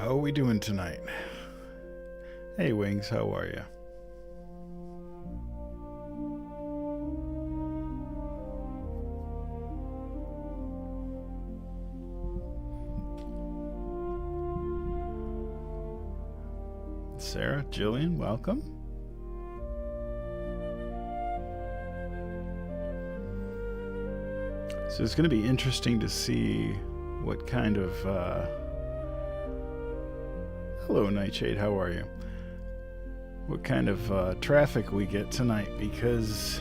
How are we doing tonight? Hey Wings, how are you? Sarah, Jillian, welcome. So it's going to be interesting to see what kind of hello Nightshade, how are you? What kind of traffic we get tonight, because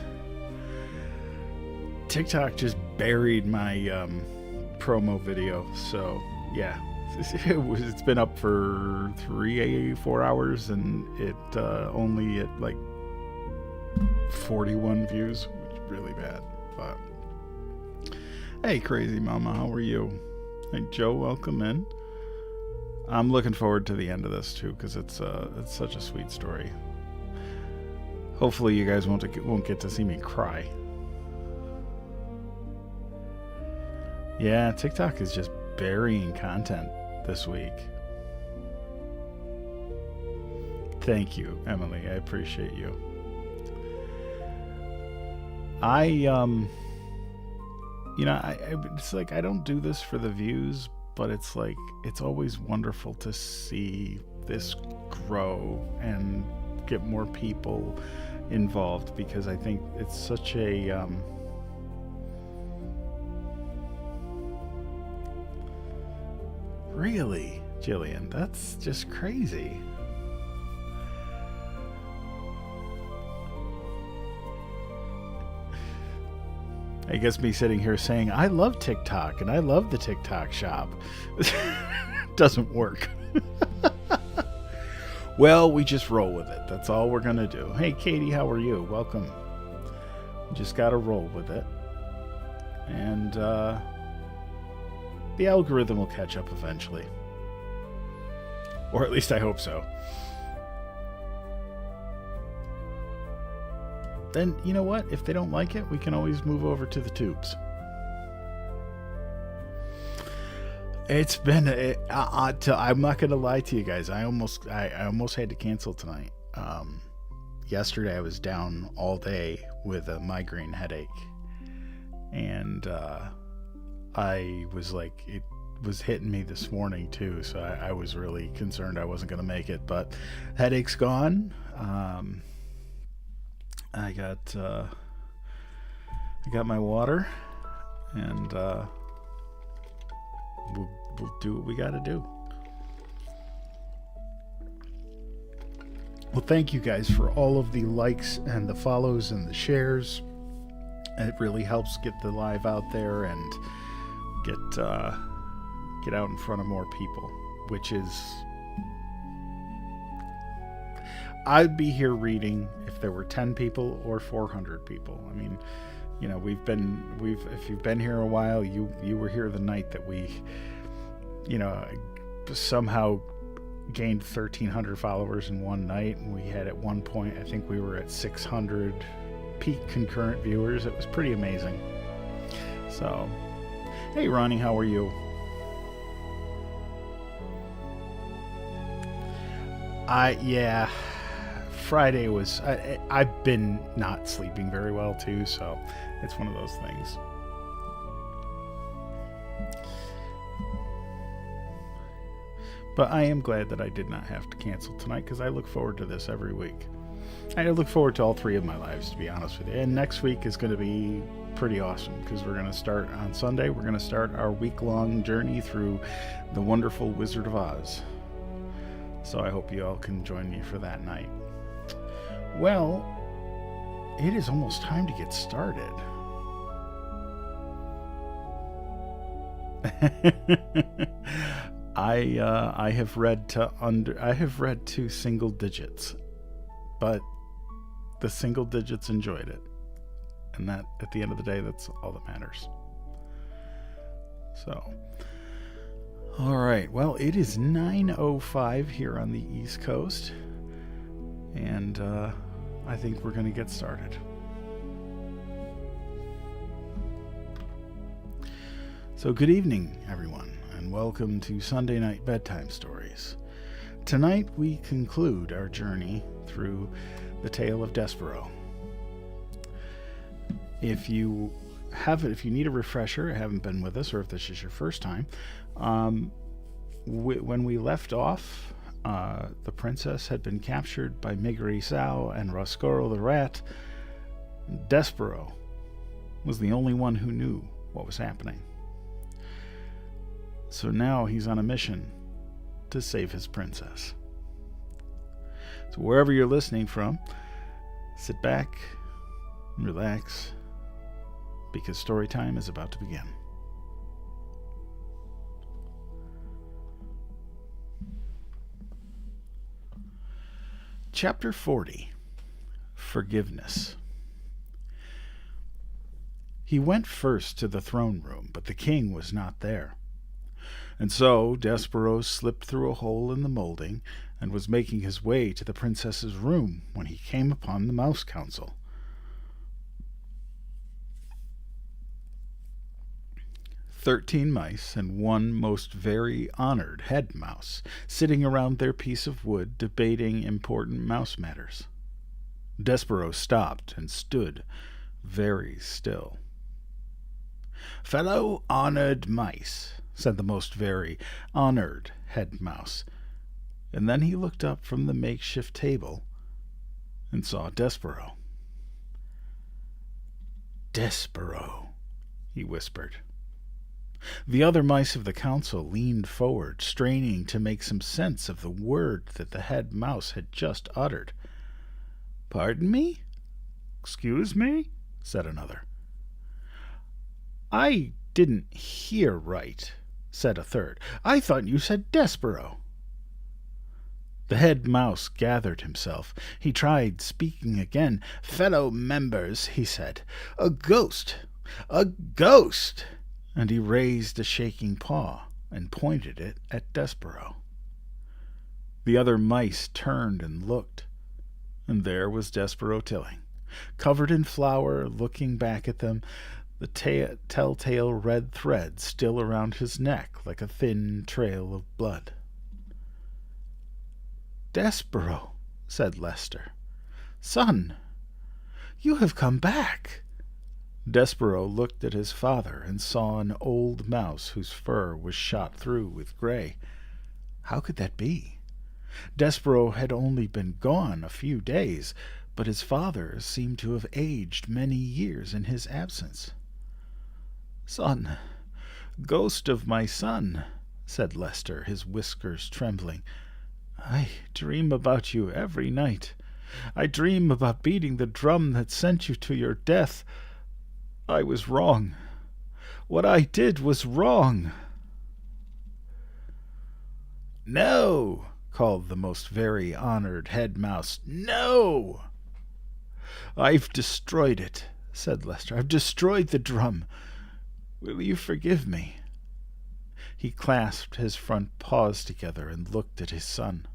TikTok just buried my promo video. So yeah, it's been up for 4 hours and it only at like 41 views, which is really bad. But hey, Crazy Mama, how are you? Hey, Joe, welcome in. I'm looking forward to the end of this too, because it's such a sweet story. Hopefully, you guys won't get to see me cry. Yeah, TikTok is just burying content this week. Thank you, Emily. I appreciate you. It's like I don't do this for the views, but it's like it's always wonderful to see this grow and get more people involved, because I think it's such a really, Jillian, that's just crazy. I guess me sitting here saying I love TikTok and I love the TikTok shop doesn't work. Well, we just roll with it. That's all we're gonna do. Hey Katie, how are you? Welcome. Just gotta roll with it. And the algorithm will catch up eventually. Or at least I hope so. Then, you know what? If they don't like it, we can always move over to the tubes. It's been I'm not gonna lie to you guys. I almost had to cancel tonight. Yesterday I was down all day with a migraine headache, and I was like, it was hitting me this morning too. So I was really concerned I wasn't gonna make it, but headache's gone. I got my water, and we'll do what we got to do. Well, thank you guys for all of the likes and the follows and the shares. It really helps get the live out there and get out in front of more people, which is, I'd be here reading if there were 10 people or 400 people. I mean, you know, if you've been here a while, you were here the night that we, you know, somehow gained 1,300 followers in one night, and we had at one point, I think we were at 600 peak concurrent viewers. It was pretty amazing. So, hey Ronnie, how are you? Yeah. Friday was, I've been not sleeping very well too, so it's one of those things. But I am glad that I did not have to cancel tonight, because I look forward to this every week. I look forward to all 3 of my lives, to be honest with you. And next week is going to be pretty awesome, because we're going to start on Sunday. We're going to start our week-long journey through the wonderful Wizard of Oz. So I hope you all can join me for that night. Well, it is almost time to get started. I have read to single digits, but the single digits enjoyed it, and that at the end of the day, that's all that matters. So, all right. Well, it is 9:05 here on the East Coast, and I think we're going to get started. So good evening, everyone, and and welcome to Sunday Night Bedtime Stories. Tonight we conclude our journey through the Tale of Despereaux. If you need a refresher, haven't been with us, or if this is your first time, when we left off, the princess had been captured by Migrisao and Roscoro the rat. Despereaux was the only one who knew what was happening. So now he's on a mission to save his princess. So wherever you're listening from, sit back and relax, because story time is about to begin. Chapter 40, Forgiveness. He went first to the throne room, but the king was not there. And so Despereaux slipped through a hole in the molding and was making his way to the princess's room when he came upon the Mouse Council. 13 mice and one most very honored head mouse sitting around their piece of wood debating important mouse matters. Despereaux stopped and stood very still. "Fellow honored mice," said the most very honored head mouse, and then he looked up from the makeshift table and saw Despereaux. "Despereaux," he whispered. The other mice of the council leaned forward, straining to make some sense of the word that the head mouse had just uttered. "Pardon me? Excuse me?" said another. "I didn't hear right," said a third. "I thought you said Despereaux." The head mouse gathered himself. He tried speaking again. "Fellow members," he said, "a ghost! A ghost!" And he raised a shaking paw and pointed it at Despereaux. The other mice turned and looked, and there was Despereaux Tilling, covered in flour, looking back at them, the telltale red thread still around his neck like a thin trail of blood. "Despereaux," said Lester. "Son, you have come back." Despereaux looked at his father and saw an old mouse whose fur was shot through with gray. How could that be? Despereaux had only been gone a few days, but his father seemed to have aged many years in his absence. "Son, ghost of my son," said Lester, his whiskers trembling, "I dream about you every night. I dream about beating the drum that sent you to your death. I was wrong. What I did was wrong." "No!" called the most very honored head mouse. "No!" "I've destroyed it," said Lester. "I've destroyed the drum. Will you forgive me?" He clasped his front paws together and looked at his son.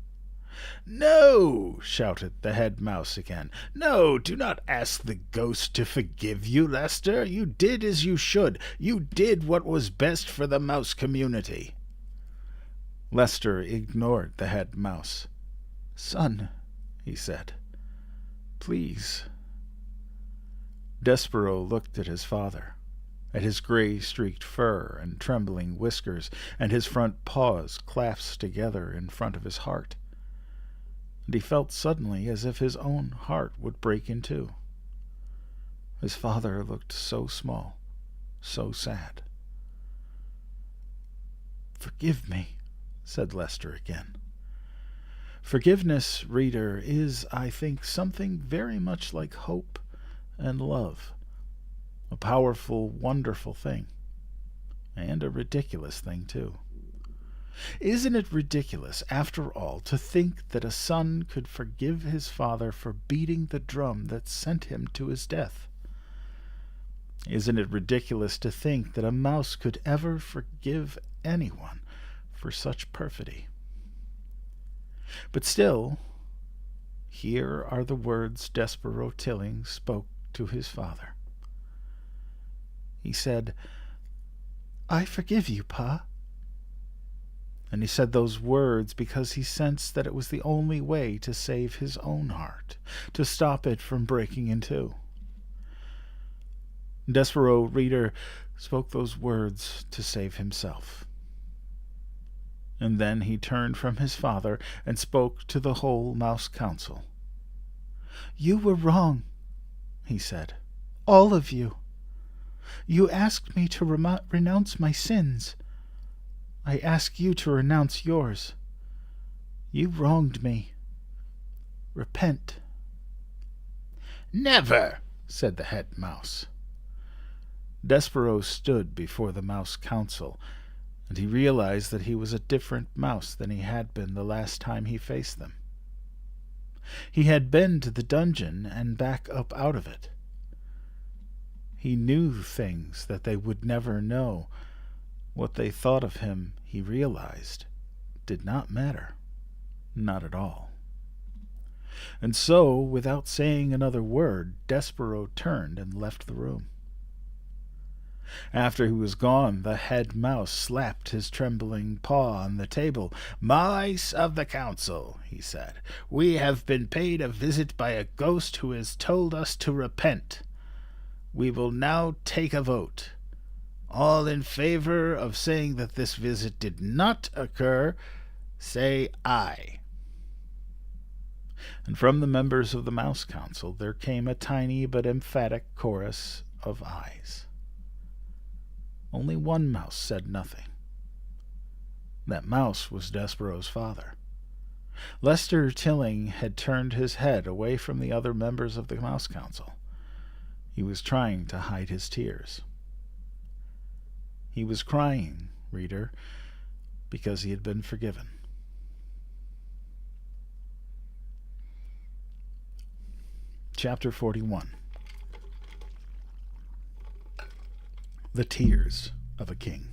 "No!" shouted the head mouse again. "No, do not ask the ghost to forgive you, Lester. You did as you should. You did what was best for the mouse community." Lester ignored the head mouse. "Son," he said, "please." Despereaux looked at his father, at his gray-streaked fur and trembling whiskers, and his front paws clasped together in front of his heart. And he felt suddenly as if his own heart would break in two. His father looked so small, so sad. "Forgive me," said Lester again. Forgiveness, reader, is, I think, something very much like hope and love. A powerful, wonderful thing. And a ridiculous thing, too. Isn't it ridiculous, after all, to think that a son could forgive his father for beating the drum that sent him to his death? Isn't it ridiculous to think that a mouse could ever forgive anyone for such perfidy? But still, here are the words Despereaux Tilling spoke to his father. He said, "I forgive you, Pa. And he said those words because he sensed that it was the only way to save his own heart, to stop it from breaking in two. Despereaux, reader, spoke those words to save himself. And then he turned from his father and spoke to the whole Mouse Council. "You were wrong," he said, "all of you. You asked me to renounce my sins. I ask you to renounce yours. You wronged me. Repent." "Never," said the head mouse. Despereaux stood before the Mouse Council, and he realized that he was a different mouse than he had been the last time he faced them. He had been to the dungeon and back up out of it. He knew things that they would never know. What they thought of him, he realized, did not matter. Not at all. And so, without saying another word, Despereaux turned and left the room. After he was gone, the head mouse slapped his trembling paw on the table. "Mice of the council," he said, "we have been paid a visit by a ghost who has told us to repent. We will now take a vote. All in favor of saying that this visit did not occur, say aye." And from the members of the Mouse Council there came a tiny but emphatic chorus of ayes. Only one mouse said nothing. That mouse was Despereaux's father. Lester Tilling had turned his head away from the other members of the Mouse Council. He was trying to hide his tears. He was crying, reader, because he had been forgiven. Chapter 41. The Tears of a King.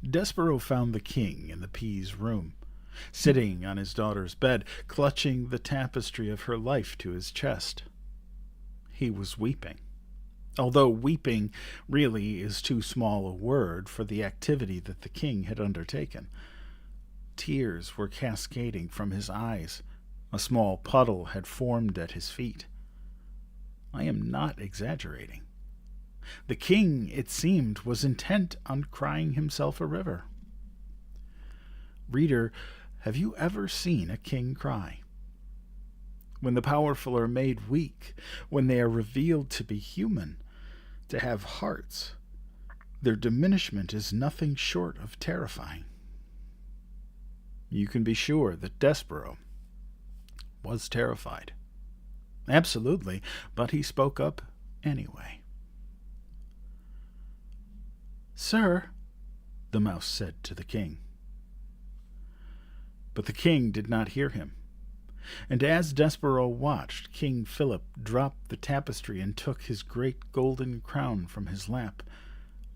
Despereaux found the king in the Pea's room, sitting on his daughter's bed, clutching the tapestry of her life to his chest. He was weeping, although weeping really is too small a word for the activity that the king had undertaken. Tears were cascading from his eyes. A small puddle had formed at his feet. I am not exaggerating. The king, it seemed, was intent on crying himself a river. Reader, have you ever seen a king cry? When the powerful are made weak, when they are revealed to be human, to have hearts, their diminishment is nothing short of terrifying. You can be sure that Despereaux was terrified. Absolutely, but he spoke up anyway. "Sir," the mouse said to the king. But the king did not hear him, and as Despereaux watched, King Philip dropped the tapestry and took his great golden crown from his lap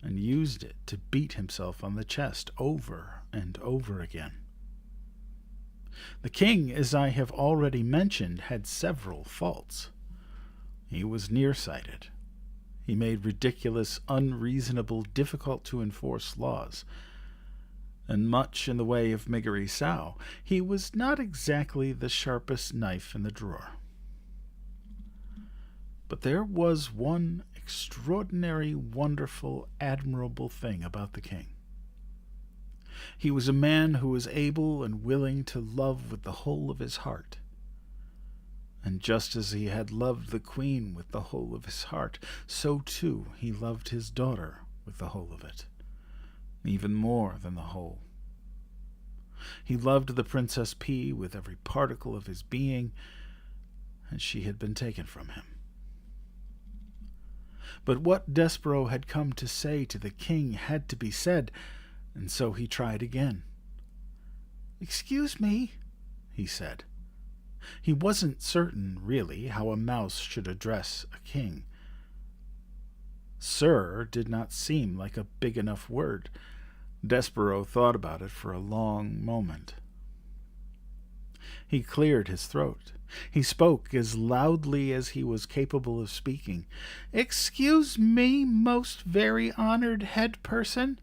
and used it to beat himself on the chest over and over again. The king, as I have already mentioned, had several faults. He was nearsighted. He made ridiculous, unreasonable, difficult-to-enforce laws. And much in the way of Miggery-Sow, he was not exactly the sharpest knife in the drawer. But there was one extraordinary, wonderful, admirable thing about the king. He was a man who was able and willing to love with the whole of his heart. And just as he had loved the queen with the whole of his heart, so too he loved his daughter with the whole of it, even more than the whole. He loved the Princess P with every particle of his being, and she had been taken from him. But what Despereaux had come to say to the king had to be said, and so he tried again. "Excuse me," he said. He wasn't certain, really, how a mouse should address a king. "Sir" did not seem like a big enough word. Despereaux thought about it for a long moment. He cleared his throat. He spoke as loudly as he was capable of speaking. "Excuse me, most very honored head person."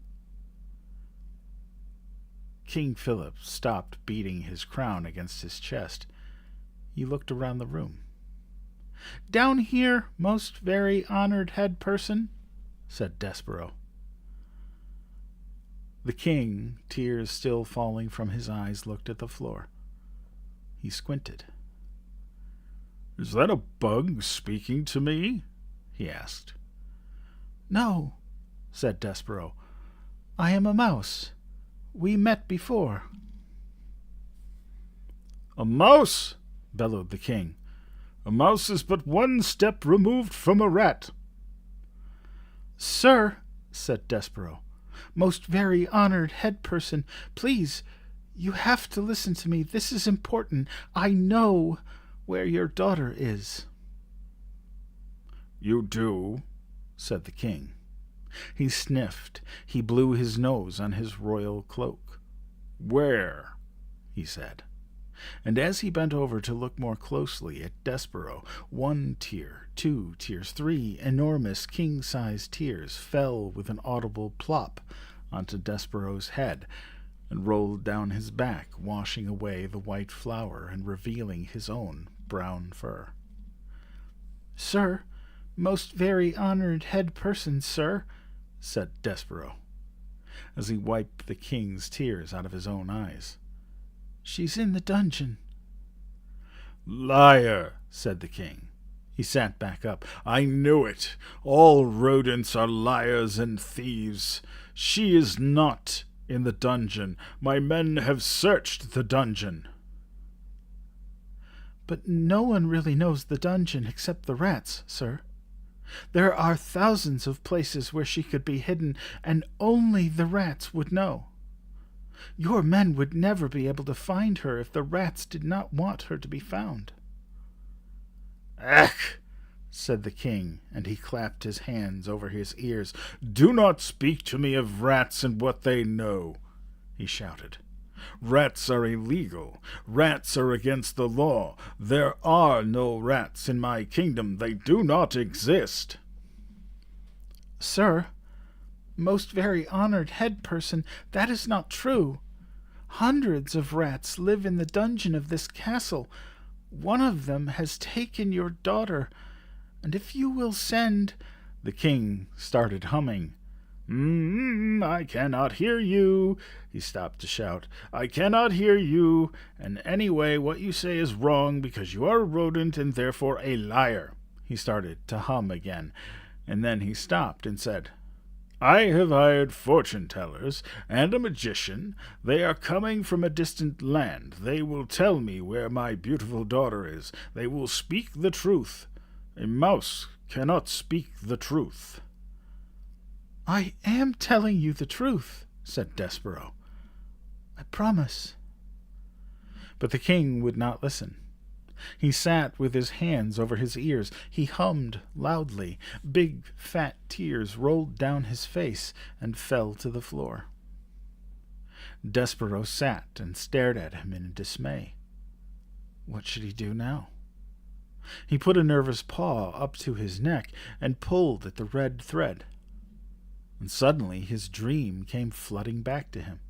King Philip stopped beating his crown against his chest. He looked around the room. "Down here, most very honored head person," said Despereaux. The king, tears still falling from his eyes, looked at the floor. He squinted. "Is that a bug speaking to me?" he asked. "No," said Despereaux. "I am a mouse. We met before." "A mouse!" bellowed the king. "A mouse is but one step removed from a rat." "Sir," said Despereaux, "most very honored head person, please, you have to listen to me. This is important. I know where your daughter is." "You do?" said the king. He sniffed. He blew his nose on his royal cloak. "Where?" he said. And as he bent over to look more closely at Despereaux, 1 tear, 2 tears, 3 enormous king-sized tears fell with an audible plop onto Despereaux's head and rolled down his back, washing away the white flour and revealing his own brown fur. "Sir, most very honored head person, sir," said Despereaux, as he wiped the king's tears out of his own eyes. "She's in the dungeon." "Liar," said the king. He sat back up. "I knew it. All rodents are liars and thieves. She is not in the dungeon. My men have searched the dungeon." "But no one really knows the dungeon except the rats, sir. There are thousands of places where she could be hidden, and only the rats would know. Your men would never be able to find her if the rats did not want her to be found." "Ach!" said the king, and he clapped his hands over his ears. "Do not speak to me of rats and what they know," he shouted. "Rats are illegal. Rats are against the law. There are no rats in my kingdom. They do not exist." "Sir, most very honored head person, that is not true. Hundreds of rats live in the dungeon of this castle. One of them has taken your daughter, and if you will send—" The king started humming. I cannot hear you," he stopped to shout. "I cannot hear you, and anyway what you say is wrong because you are a rodent and therefore a liar." He started to hum again, and then he stopped and said, "I have hired fortune-tellers and a magician. They are coming from a distant land. They will tell me where my beautiful daughter is. They will speak the truth. A mouse cannot speak the truth." "I am telling you the truth," said Despereaux. "I promise." But the king would not listen. He sat with his hands over his ears. He hummed loudly. Big, fat tears rolled down his face and fell to the floor. Despereaux sat and stared at him in dismay. What should he do now? He put a nervous paw up to his neck and pulled at the red thread. And suddenly his dream came flooding back to him.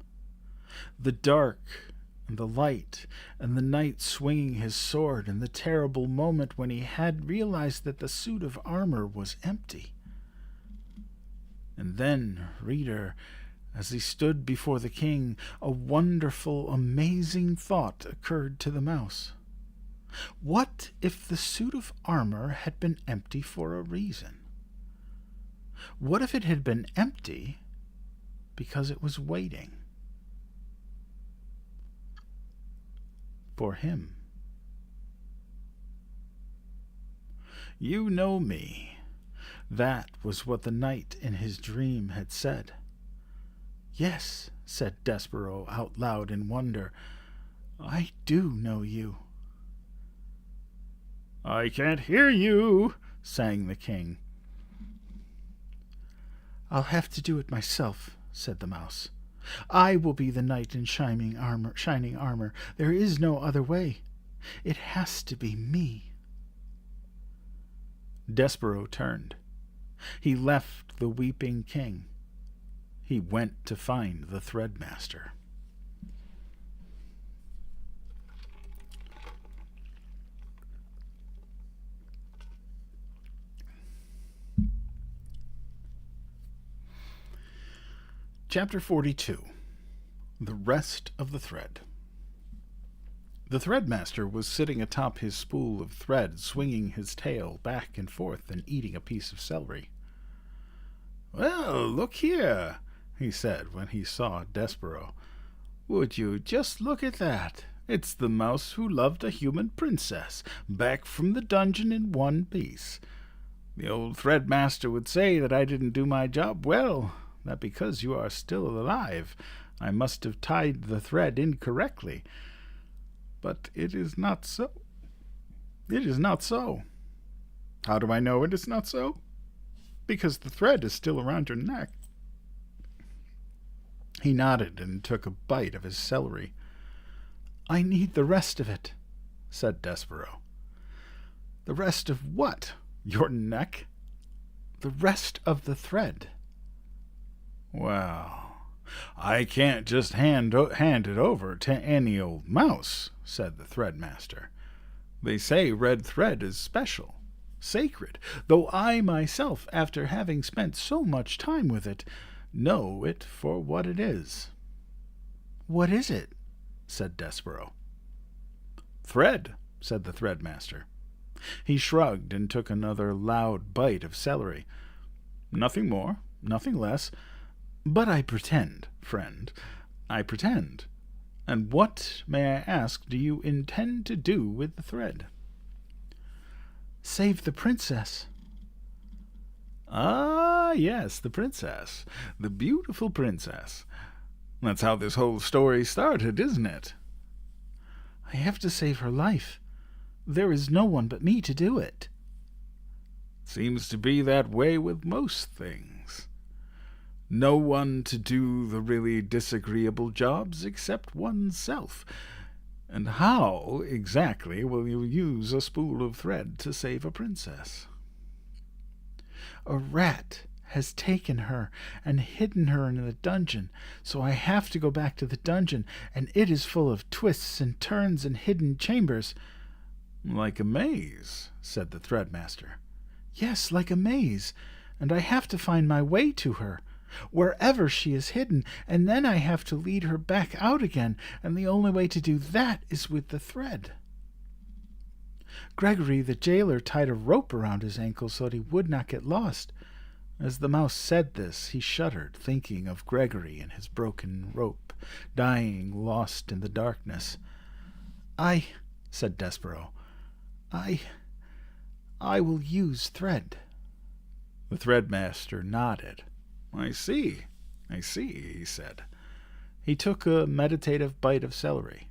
The dark and the light, and the knight swinging his sword, and the terrible moment when he had realized that the suit of armor was empty. And then, reader, as he stood before the king, a wonderful, amazing thought occurred to the mouse. What if the suit of armor had been empty for a reason? What if it had been empty because it was waiting for him? You know me. That was what the knight in his dream had said. "Yes," said Despereaux out loud in wonder, "I do know you." "I can't hear you," sang the king. "I'll have to do it myself," said the mouse. I will be the knight in shining armor. There is no other way. It has to be me." Despereaux turned. He left the weeping king. He went to find the Threadmaster. Chapter 42. The Rest of the Thread. The Threadmaster was sitting atop his spool of thread, swinging his tail back and forth and eating a piece of celery. "Well, look here," he said when he saw Despereaux. "Would you just look at that? It's the mouse who loved a human princess, back from the dungeon in one piece. The old Threadmaster would say that I didn't do my job well, that because you are still alive, I must have tied the thread incorrectly. But it is not so. It is not so. How do I know it is not so? Because the thread is still around your neck." He nodded and took a bite of his celery. "I need the rest of it," said Despereaux. "The rest of what? Your neck?" "The rest of the thread." "Well, I can't just hand it over to any old mouse," said the Threadmaster. "They say red thread is special, sacred, though I myself, after having spent so much time with it, know it for what it is." "What is it?" said Despereaux. "Thread," said the Threadmaster. He shrugged and took another loud bite of celery. "Nothing more, nothing less. But I pretend, friend, I pretend. And what, may I ask, do you intend to do with the thread?" "Save the princess." "Ah, yes, the princess. The beautiful princess. That's how this whole story started, isn't it?" "I have to save her life. There is no one but me to do it." "Seems to be that way with most things. No one to do the really disagreeable jobs except oneself. And how exactly will you use a spool of thread to save a princess?" "A rat has taken her and hidden her in the dungeon, so I have to go back to the dungeon, and it is full of twists and turns and hidden chambers." "Like a maze," said the Threadmaster. "Yes, like a maze, and I have to find my way to her, wherever she is hidden, and then I have to lead her back out again, and the only way to do that is with the thread." Gregory the jailer tied a rope around his ankle so that he would not get lost. As the mouse said this, he shuddered, thinking of Gregory and his broken rope, dying lost in the darkness. "I," said Despereaux, I will use thread." The Threadmaster nodded. I see, he said. He took a meditative bite of celery.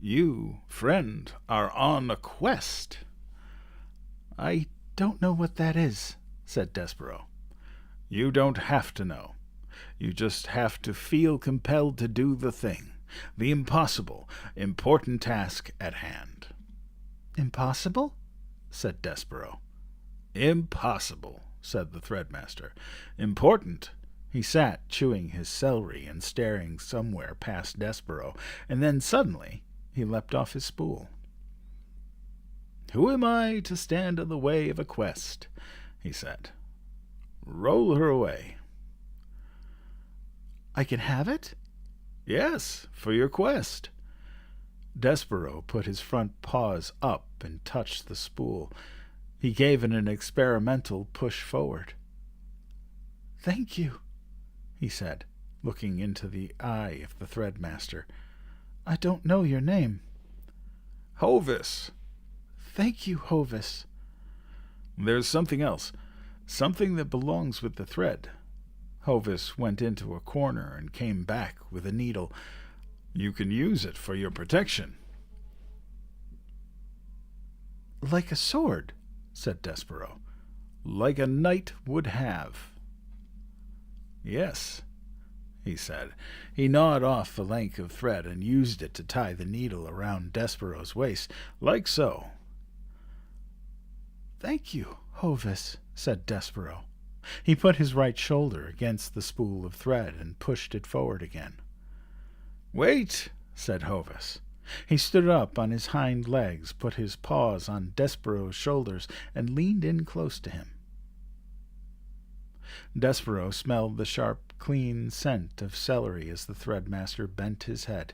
"You, friend, are on a quest." "I don't know what that is," said Despereaux. "You don't have to know. You just have to feel compelled to do the thing, the impossible, important task at hand." "Impossible?" said Despereaux. "Impossible," said the Threadmaster. "Important." He sat chewing his celery and staring somewhere past Despereaux, and then suddenly he leapt off his spool. "Who am I to stand in the way of a quest?" he said. "Roll her away." "I can have it?" "Yes, for your quest." Despereaux put his front paws up and touched the spool. He gave it an experimental push forward. "Thank you," he said, looking into the eye of the Threadmaster. "I don't know your name." "Hovis." "Thank you, Hovis." "There's something else, something that belongs with the thread." Hovis went into a corner and came back with a needle. "You can use it for your protection." "Like a sword," said Despereaux. "Like a knight would have." "Yes." he said. He gnawed off the length of thread and used it to tie the needle around Despereaux's waist, like so. "Thank you, Hovis," said Despereaux. He put his right shoulder against the spool of thread and pushed it forward again. "Wait," said Hovis. He stood up on his hind legs, put his paws on Despereaux's shoulders, and leaned in close to him. Despereaux smelled the sharp, clean scent of celery as the threadmaster bent his head,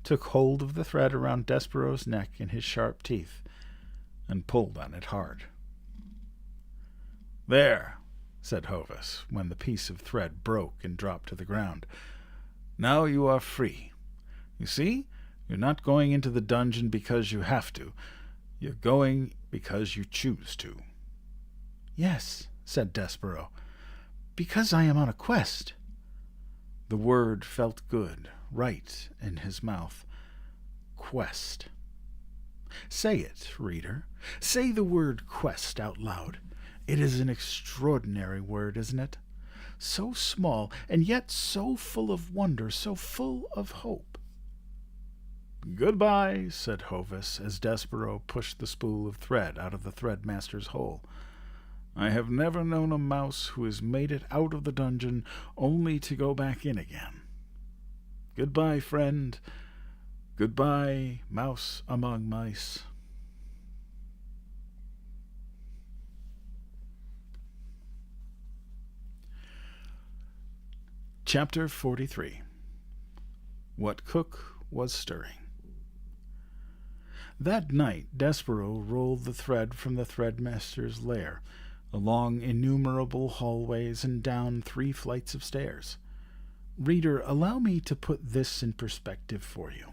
took hold of the thread around Despereaux's neck in his sharp teeth, and pulled on it hard. "There," said Hovis, when the piece of thread broke and dropped to the ground. "Now you are free. You see, you're not going into the dungeon because you have to. You're going because you choose to." "Yes," said Despereaux, "because I am on a quest." The word felt good, right in his mouth. Quest. Say it, reader. Say the word quest out loud. It is an extraordinary word, isn't it? So small, and yet so full of wonder, so full of hope. "Goodbye," said Hovis, as Despereaux pushed the spool of thread out of the threadmaster's hole. "I have never known a mouse who has made it out of the dungeon only to go back in again. Goodbye, friend. Goodbye, mouse among mice." Chapter 43. What Cook Was Stirring. That night Despereaux rolled the thread from the threadmaster's lair, along innumerable hallways and down 3 flights of stairs. Reader, allow me to put this in perspective for you.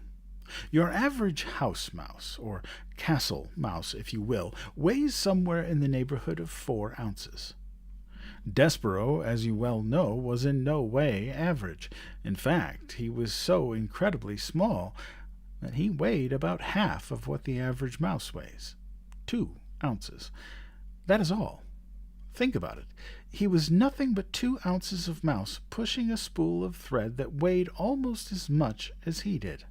Your average house mouse, or castle mouse if you will, weighs somewhere in the neighborhood of 4 ounces. Despereaux, as you well know, was in no way average. In fact, he was so incredibly small that he weighed about half of what the average mouse weighs, 2 ounces. That is all. Think about it. He was nothing but 2 ounces of mouse pushing a spool of thread that weighed almost as much as he did.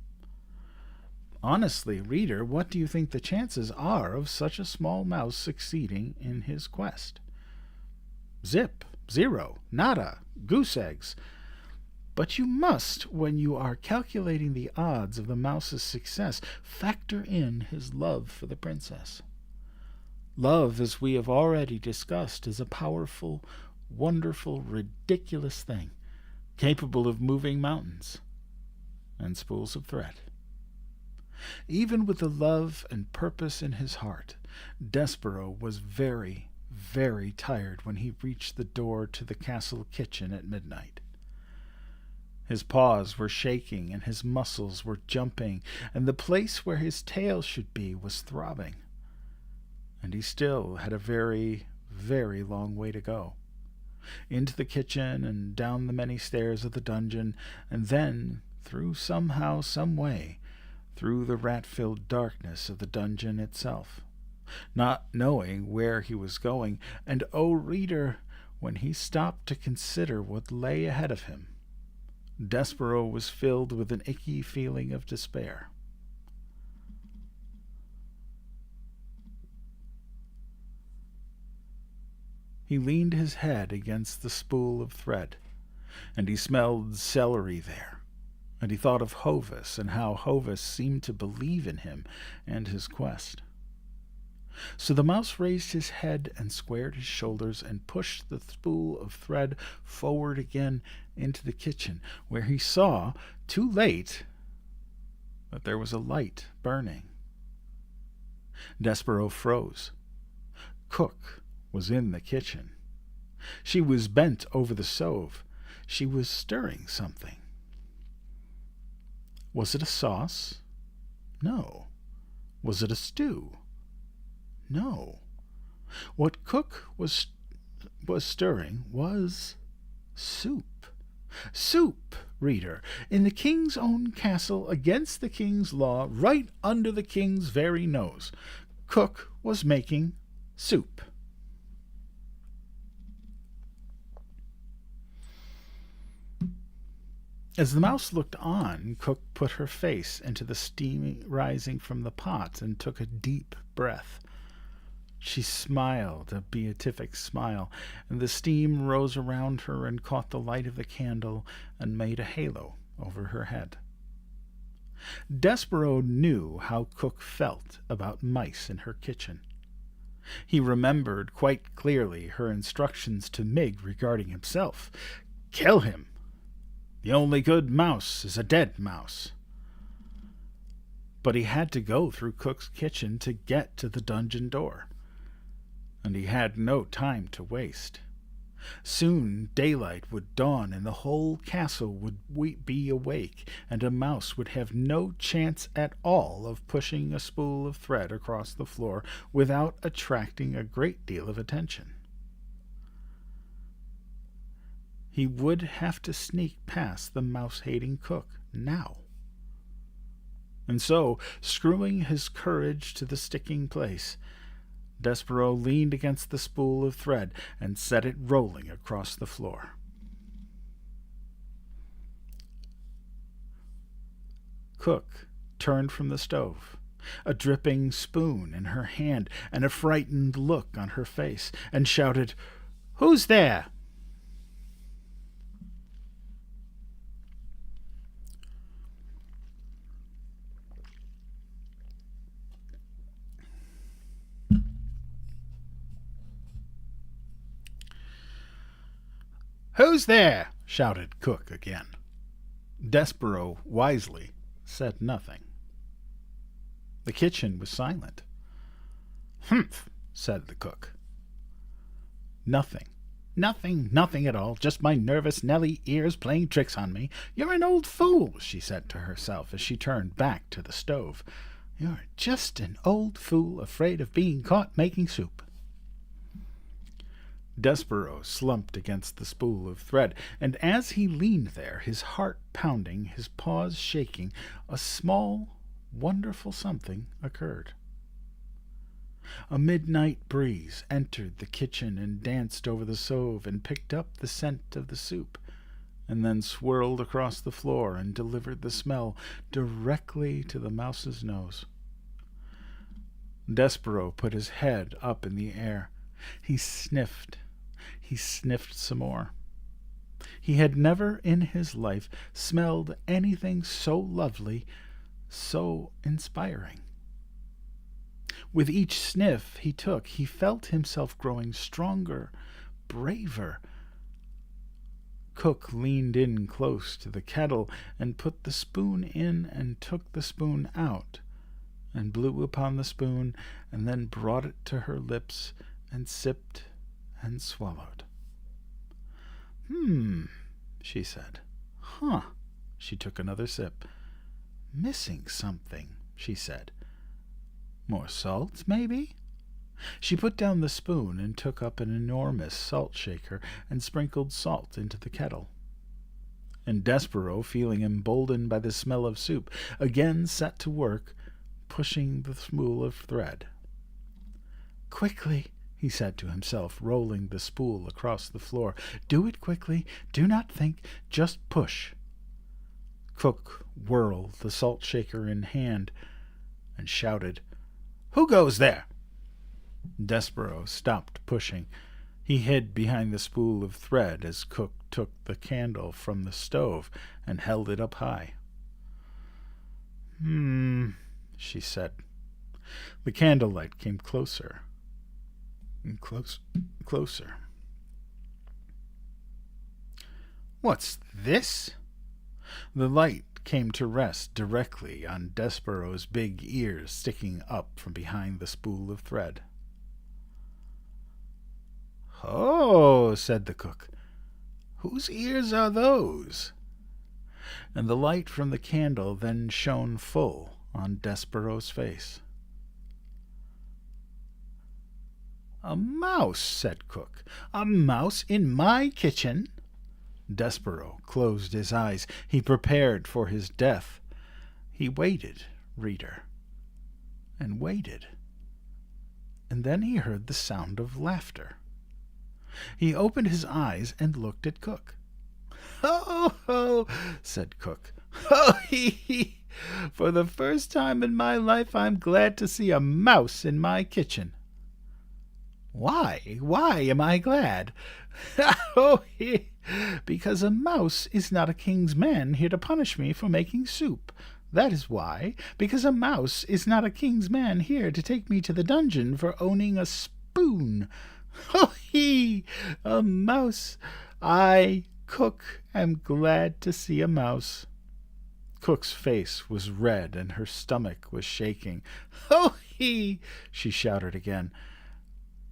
Honestly, reader, what do you think the chances are of such a small mouse succeeding in his quest? Zip, zero, nada, goose eggs. But you must, when you are calculating the odds of the mouse's success, factor in his love for the princess. Love, as we have already discussed, is a powerful, wonderful, ridiculous thing, capable of moving mountains and spools of thread. Even with the love and purpose in his heart, Despereaux was very, very tired when he reached the door to the castle kitchen at midnight. His paws were shaking and his muscles were jumping, and the place where his tail should be was throbbing. And he still had a very, very long way to go. Into the kitchen and down the many stairs of the dungeon, and then, through somehow, some way, through the rat-filled darkness of the dungeon itself, not knowing where he was going, and, oh, reader, when he stopped to consider what lay ahead of him, Despereaux was filled with an icky feeling of despair. He leaned his head against the spool of thread, and he smelled celery there, and he thought of Hovis and how Hovis seemed to believe in him and his quest. So the mouse raised his head and squared his shoulders and pushed the spool of thread forward again into the kitchen, where he saw, too late, that there was a light burning. Despereaux froze. Cook was in the kitchen. She was bent over the stove. She was stirring something. Was it a sauce? No. Was it a stew? No. What Cook was stirring was soup. Soup, reader, in the king's own castle, against the king's law, right under the king's very nose. Cook was making soup. As the mouse looked on, Cook put her face into the steam rising from the pot and took a deep breath. She smiled a beatific smile, and the steam rose around her and caught the light of the candle and made a halo over her head. Despereaux knew how Cook felt about mice in her kitchen. He remembered quite clearly her instructions to Mig regarding himself. Kill him! The only good mouse is a dead mouse. But he had to go through Cook's kitchen to get to the dungeon door, and he had no time to waste. Soon daylight would dawn, and the whole castle would be awake, and a mouse would have no chance at all of pushing a spool of thread across the floor without attracting a great deal of attention. He would have to sneak past the mouse-hating Cook now. And so, screwing his courage to the sticking place, Despereaux leaned against the spool of thread and set it rolling across the floor. Cook turned from the stove, a dripping spoon in her hand and a frightened look on her face, and shouted, "Who's there?" "Who's there?" shouted Cook again. Despereaux wisely said nothing. The kitchen was silent. "Humph," said the cook. "Nothing. Nothing at all. Just my nervous Nelly ears playing tricks on me. You're an old fool," she said to herself as she turned back to the stove. "You're just an old fool afraid of being caught making soup." Despereaux slumped against the spool of thread, and as he leaned there, his heart pounding, his paws shaking, a small, wonderful something occurred. A midnight breeze entered the kitchen and danced over the stove and picked up the scent of the soup, and then swirled across the floor and delivered the smell directly to the mouse's nose. Despereaux put his head up in the air. He sniffed some more. He had never in his life smelled anything so lovely, so inspiring. With each sniff he took, he felt himself growing stronger, braver. Cook leaned in close to the kettle and put the spoon in and took the spoon out, and blew upon the spoon, and then brought it to her lips and sipped and swallowed. She said. "Huh." She took another sip. "Missing something," she said. "More salt, maybe?" She put down the spoon and took up an enormous salt shaker and sprinkled salt into the kettle. And Despereaux, feeling emboldened by the smell of soup, again set to work, pushing the spool of thread. "Quickly," he said to himself, rolling the spool across the floor. "Do it quickly. Do not think. Just push." Cook whirled the salt shaker in hand and shouted, "Who goes there?" Despereaux stopped pushing. He hid behind the spool of thread as Cook took the candle from the stove and held it up high. She said. The candlelight came closer and closer. "What's this?" The light came to rest directly on Despereaux's big ears sticking up from behind the spool of thread. "Oh," said the cook, "whose ears are those?" And the light from the candle then shone full on Despereaux's face. "A mouse," said Cook. "A mouse in my kitchen?" Despereaux closed his eyes. He prepared for his death. He waited, reader, and waited. And then he heard the sound of laughter. He opened his eyes and looked at Cook. "Ho, ho," said Cook. "Ho, hee, hee. For the first time in my life I'm glad to see a mouse in my kitchen." "Why? Why am I glad?" "Oh, hee. Because a mouse is not a king's man here to punish me for making soup. That is why. Because a mouse is not a king's man here to take me to the dungeon for owning a spoon. Oh, hee. A mouse. I, Cook, am glad to see a mouse." Cook's face was red and her stomach was shaking. "Oh, hee!" she shouted again.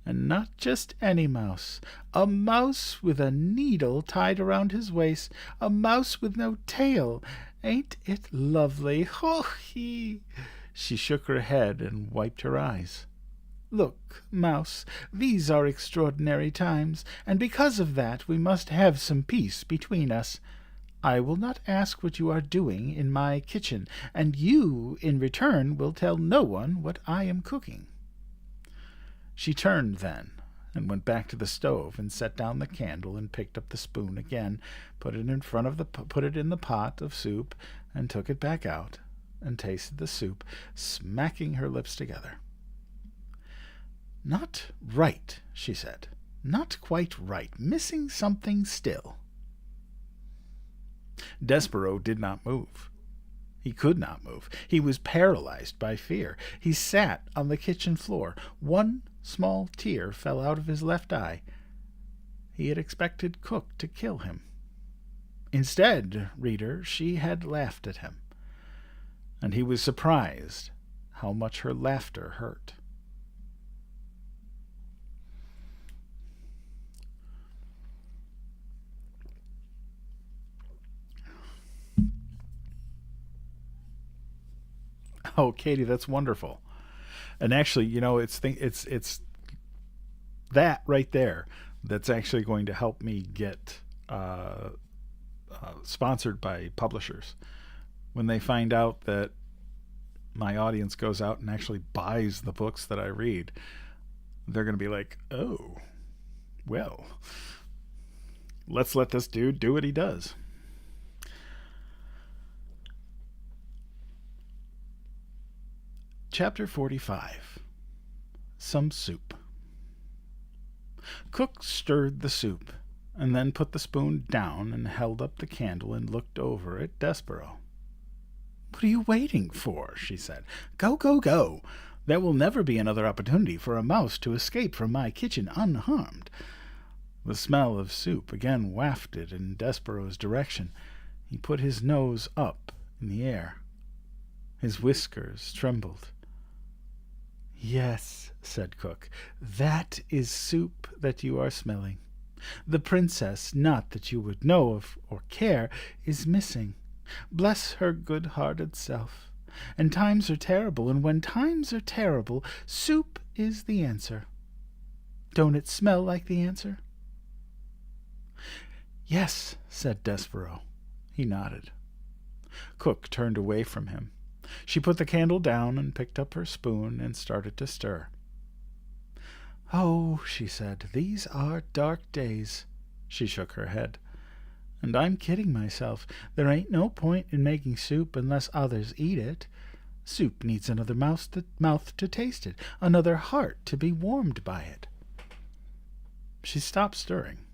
"And not just any mouse. A mouse with a needle tied around his waist. A mouse with no tail. Ain't it lovely? Oh, hee!" She shook her head and wiped her eyes. "Look, Mouse, these are extraordinary times, and because of that we must have some peace between us. I will not ask what you are doing in my kitchen, and you, in return, will tell no one what I am cooking." She turned then, and went back to the stove, and set down the candle, and picked up the spoon again, put it in the pot of soup, and took it back out, and tasted the soup, smacking her lips together. "Not right," she said. "Not quite right. Missing something still." Despereaux did not move. He could not move. He was paralyzed by fear. He sat on the kitchen floor. One small tear fell out of his left eye. He had expected Cook to kill him. Instead, reader, she had laughed at him, and he was surprised how much her laughter hurt. Oh, Katie, that's wonderful. And actually, it's that right there that's actually going to help me get sponsored by publishers. When they find out that my audience goes out and actually buys the books that I read, they're going to be like, "Oh, well, let's let this dude do what he does." Chapter 45. Some Soup. Cook stirred the soup, and then put the spoon down and held up the candle and looked over at Despereaux. "What are you waiting for?" she said. "Go, go, go! There will never be another opportunity for a mouse to escape from my kitchen unharmed." The smell of soup again wafted in Despereaux's direction. He put his nose up in the air. His whiskers trembled. "Yes," said Cook, "that is soup that you are smelling. The princess, not that you would know of or care, is missing. Bless her good-hearted self. And times are terrible, and when times are terrible, soup is the answer. Don't it smell like the answer?" "Yes," said Despereaux. He nodded. Cook turned away from him. She put the candle down and picked up her spoon and started to stir. "Oh," she said, "these are dark days." She shook her head. "And I'm kidding myself. There ain't no point in making soup unless others eat it. Soup needs another mouth to taste it, another heart to be warmed by it." She stopped stirring.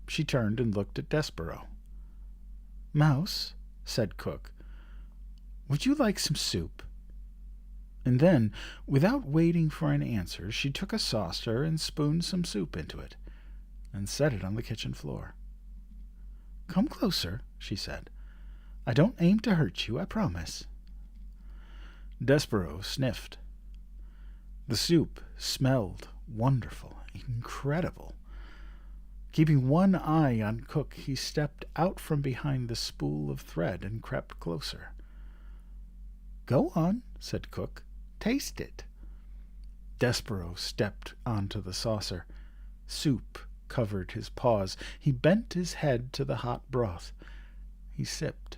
She turned and looked at Despereaux. "Mouse," said Cook, "would you like some soup?" And then, without waiting for an answer, she took a saucer and spooned some soup into it, and set it on the kitchen floor. "Come closer," she said. "I don't aim to hurt you, I promise." Despereaux sniffed. The soup smelled wonderful, incredible. Keeping one eye on Cook, he stepped out from behind the spool of thread and crept closer. "Go on," said Cook. "Taste it." Despereaux stepped onto the saucer. Soup covered his paws. He bent his head to the hot broth. He sipped.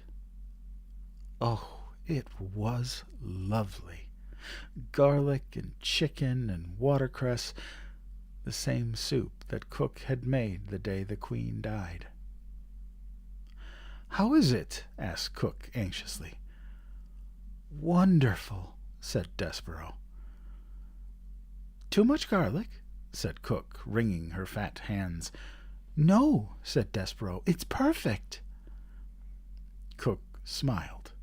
Oh, it was lovely. Garlic and chicken and watercress, the same soup that Cook had made the day the Queen died. How is it?" asked Cook anxiously. "Wonderful," said Despereaux. "Too much garlic?" said Cook, wringing her fat hands. "No," said Despereaux, "it's perfect." Cook smiled.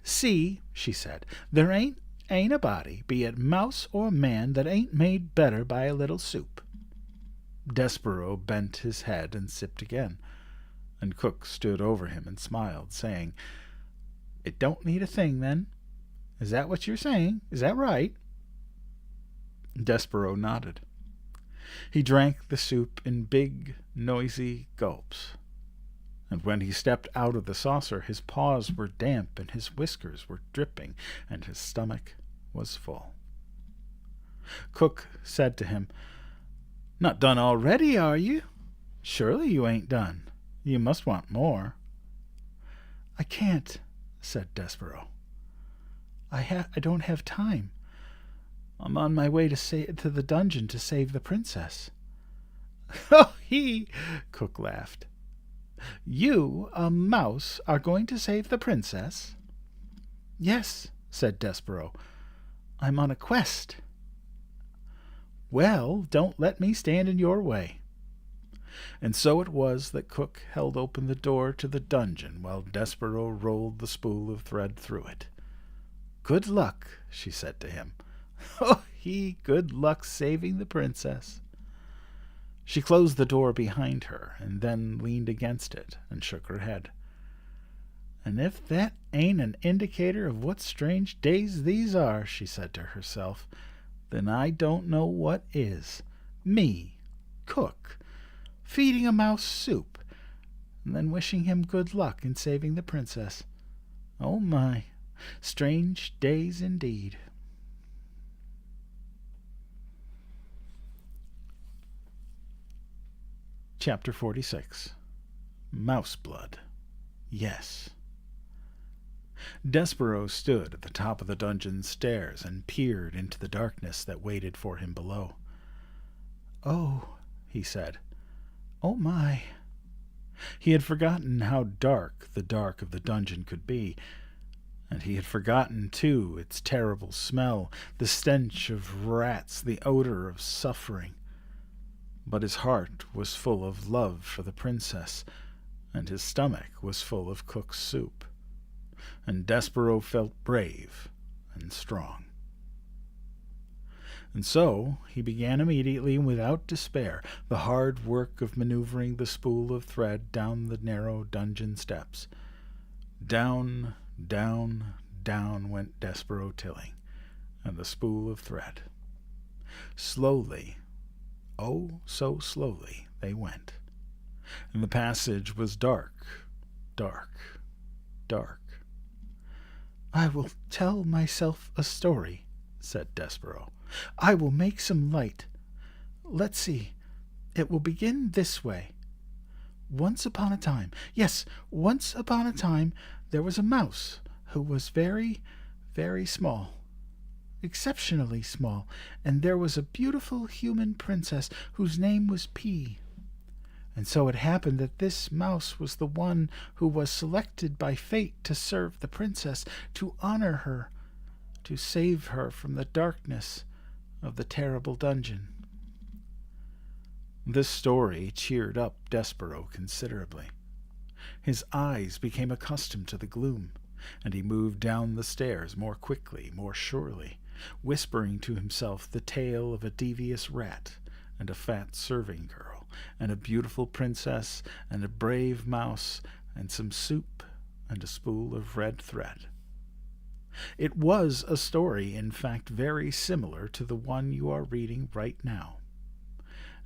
"See," she said, "there ain't a body, be it mouse or man, that ain't made better by a little soup." Despereaux bent his head and sipped again, and Cook stood over him and smiled, saying, "It don't need a thing, then? Is that what you're saying? Is that right?" Despereaux nodded. He drank the soup in big, noisy gulps, and when he stepped out of the saucer his paws were damp and his whiskers were dripping and his stomach was full. Cook said to him, "Not done already, are you? Surely you ain't done. You must want more." "I can't," said Despereaux. I don't have time. I'm on my way to the dungeon to save the princess." "Oh, Cook laughed. "You, a mouse, are going to save the princess?" "Yes," said Despereaux. "I'm on a quest." "Well, don't let me stand in your way." And so it was that Cook held open the door to the dungeon while Despereaux rolled the spool of thread through it. "Good luck," she said to him. "Oh, good luck saving the princess." She closed the door behind her and then leaned against it and shook her head. "And if that ain't an indicator of what strange days these are," she said to herself, "then I don't know what is. Me, Cook, feeding a mouse soup, and then wishing him good luck in saving the princess. Oh my, strange days indeed." Chapter 46. Mouse Blood. Yes. Despereaux stood at the top of the dungeon stairs and peered into the darkness that waited for him below. "Oh," he said. "Oh my." He had forgotten how dark the dark of the dungeon could be, and he had forgotten, too, its terrible smell, the stench of rats, the odor of suffering. But his heart was full of love for the princess, and his stomach was full of Cook's soup, and Despereaux felt brave and strong. And so he began immediately and without despair the hard work of maneuvering the spool of thread down the narrow dungeon steps. Down, down, down went Despereaux Tilling, and the spool of thread. Slowly, oh, so slowly, they went, and the passage was dark, dark, dark. "I will tell myself a story," said Despereaux. "I will make some light. Let's see. It will begin this way. Once upon a time, yes, once upon a time, there was a mouse who was very, very small, exceptionally small, and there was a beautiful human princess whose name was P. And so it happened that this mouse was the one who was selected by fate to serve the princess, to honor her, to save her from the darkness of the terrible dungeon." This story cheered up Despereaux considerably. His eyes became accustomed to the gloom, and he moved down the stairs more quickly, more surely, whispering to himself the tale of a devious rat and a fat serving girl, and a beautiful princess, and a brave mouse, and some soup, and a spool of red thread. It was a story, in fact, very similar to the one you are reading right now,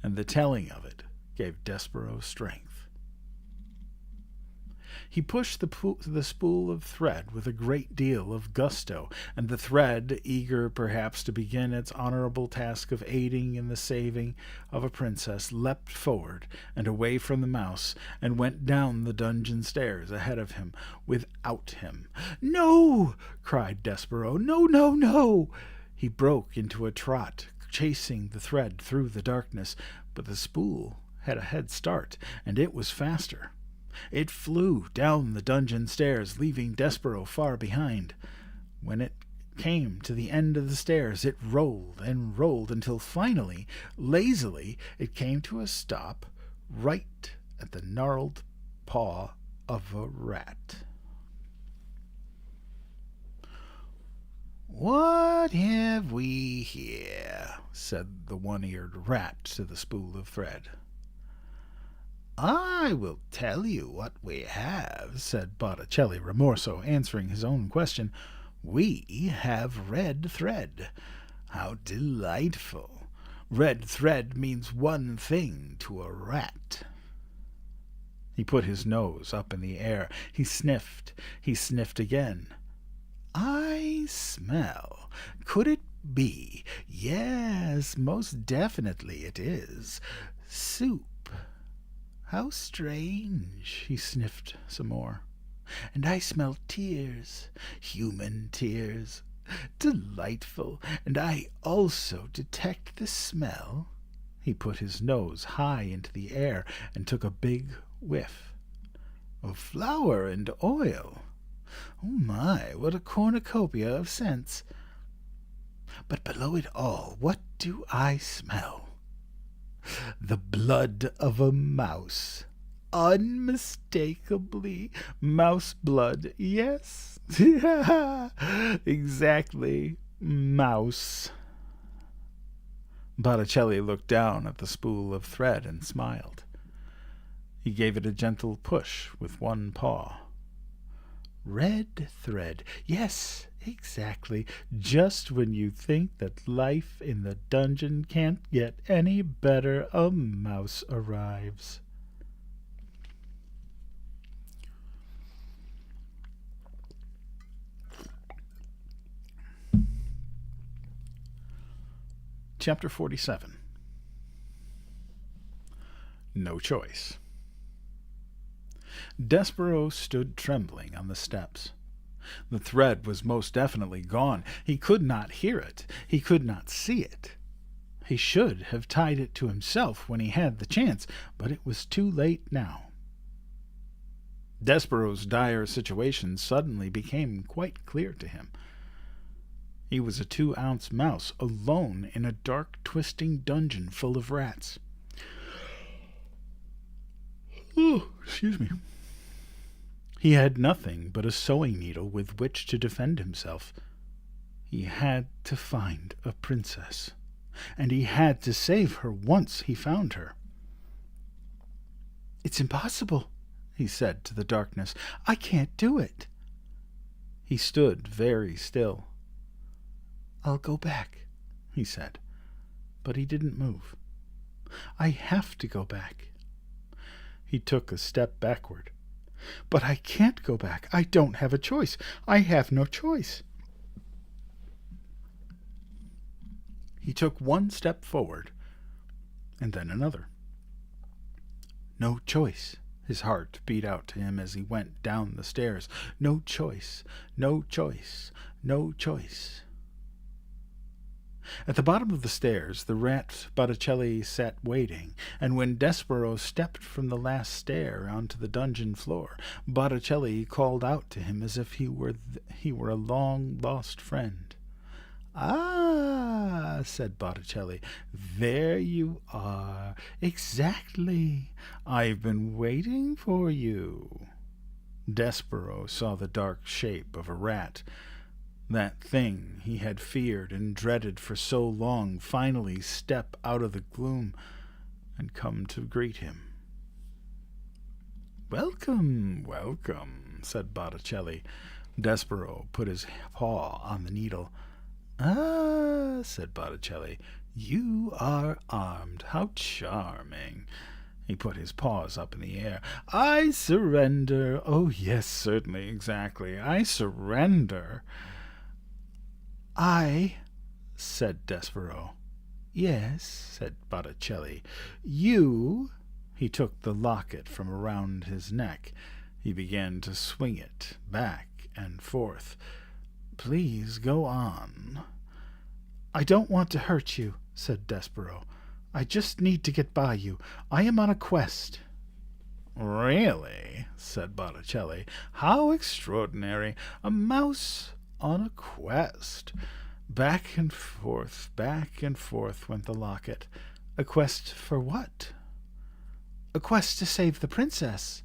and the telling of it gave Despereaux strength. He pushed the spool of thread with a great deal of gusto, and the thread, eager perhaps to begin its honorable task of aiding in the saving of a princess, leapt forward and away from the mouse, and went down the dungeon stairs ahead of him, without him. "No!" cried Despereaux. "No, no, no!" He broke into a trot, chasing the thread through the darkness, but the spool had a head start, and it was faster. It flew down the dungeon stairs, leaving Despereaux far behind. When it came to the end of the stairs, it rolled and rolled until finally, lazily, it came to a stop right at the gnarled paw of a rat. "What have we here?" said the one-eared rat to the spool of thread. "I will tell you what we have," said Botticelli Rimorso, answering his own question. "We have red thread. How delightful! Red thread means one thing to a rat." He put his nose up in the air. He sniffed again. "I smell. Could it be? Yes, most definitely it is. Soup. How strange." He sniffed some more. "And I smell tears. Human tears. Delightful. And I also detect the smell." He put his nose high into the air and took a big whiff. "Of flour and oil. Oh my, what a cornucopia of scents. But below it all, what do I smell? The blood of a mouse. Unmistakably mouse blood. Yes, exactly, mouse." Botticelli looked down at the spool of thread and smiled. He gave it a gentle push with one paw. "Red thread. Yes, exactly. Just when you think that life in the dungeon can't get any better, a mouse arrives." Chapter 47. No Choice. Despereaux stood trembling on the steps. The thread was most definitely gone. He could not hear it. He could not see it. He should have tied it to himself when he had the chance, but it was too late now. Despereaux's dire situation suddenly became quite clear to him. He was a 2-ounce mouse, alone in a dark, twisting dungeon full of rats. Oh, excuse me. He had nothing but a sewing needle with which to defend himself. He had to find a princess, and he had to save her once he found her. "It's impossible," he said to the darkness. "I can't do it." He stood very still. "I'll go back," he said, but he didn't move. "I have to go back." He took a step backward. "But I can't go back. I don't have a choice. I have no choice." He took one step forward, and then another. No choice. His heart beat out to him as he went down the stairs. No choice. No choice. No choice. At the bottom of the stairs, the rat Botticelli sat waiting, and when Despereaux stepped from the last stair onto the dungeon floor, Botticelli called out to him as if he were a long-lost friend. "Ah," said Botticelli, "there you are. Exactly. I've been waiting for you." Despereaux saw the dark shape of a rat. That thing he had feared and dreaded for so long finally step out of the gloom and come to greet him. "Welcome, welcome," said Botticelli. Despereaux put his paw on the needle. "Ah," said Botticelli, "you are armed. How charming." He put his paws up in the air. "I surrender. Oh, yes, certainly, exactly. I surrender." "I," said Despereaux. "Yes," said Botticelli. "You." He took the locket from around his neck. He began to swing it back and forth. "Please go on." "I don't want to hurt you," said Despereaux. "I just need to get by you. I am on a quest." "Really?" said Botticelli. "How extraordinary! A mouse on a quest." Back and forth went the locket. "A quest for what?" "A quest to save the princess."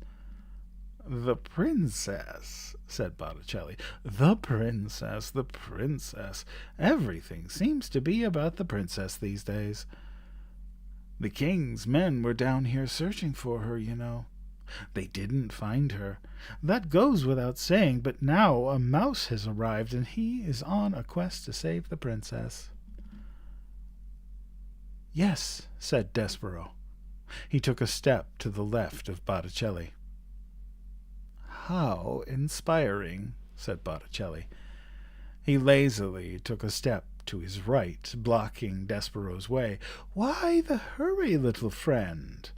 "The princess," said Botticelli. "The princess, the princess. Everything seems to be about the princess these days. The king's men were down here searching for her, you know. They didn't find her. That goes without saying, but now a mouse has arrived, and he is on a quest to save the princess." "Yes," said Despereaux. He took a step to the left of Botticelli. "How inspiring," said Botticelli. He lazily took a step to his right, blocking Despereaux's way. "Why the hurry, little friend?"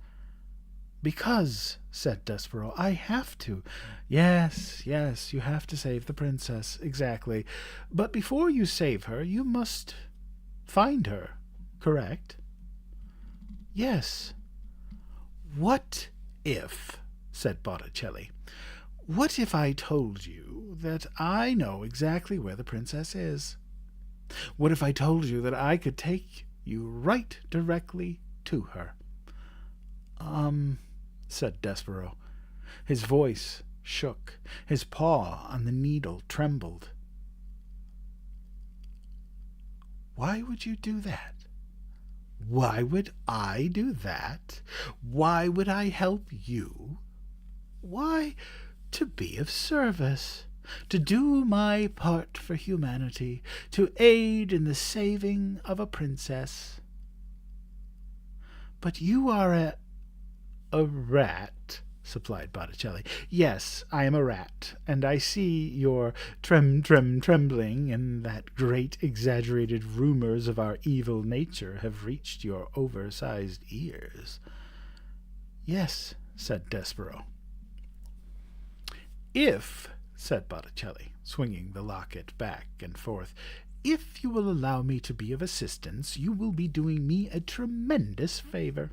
"Because," said Despereaux, "I have to." Yes, you have to save the princess, exactly. But before you save her, you must find her, correct?" "Yes." "What if," said Botticelli, "what if I told you that I know exactly where the princess is? What if I told you that I could take you right directly to her?" Said Despereaux. His voice shook. His paw on the needle trembled. "Why would you do that? Why would I do that? Why would I help you? Why, to be of service, to do my part for humanity, to aid in the saving of a princess. But you are a rat," supplied Botticelli. "Yes, I am a rat, and I see your trembling, and that great exaggerated rumors of our evil nature have reached your oversized ears." "Yes," said Despereaux. "If," said Botticelli, swinging the locket back and forth, "if you will allow me to be of assistance, you will be doing me a tremendous favor.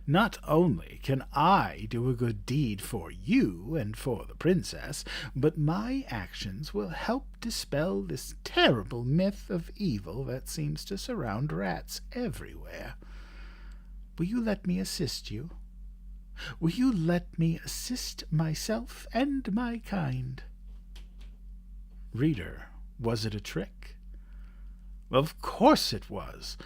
Not only can I do a good deed for you and for the princess, but my actions will help dispel this terrible myth of evil that seems to surround rats everywhere. Will you let me assist you? Will you let me assist myself and my kind?" Reader, was it a trick? Of course it was.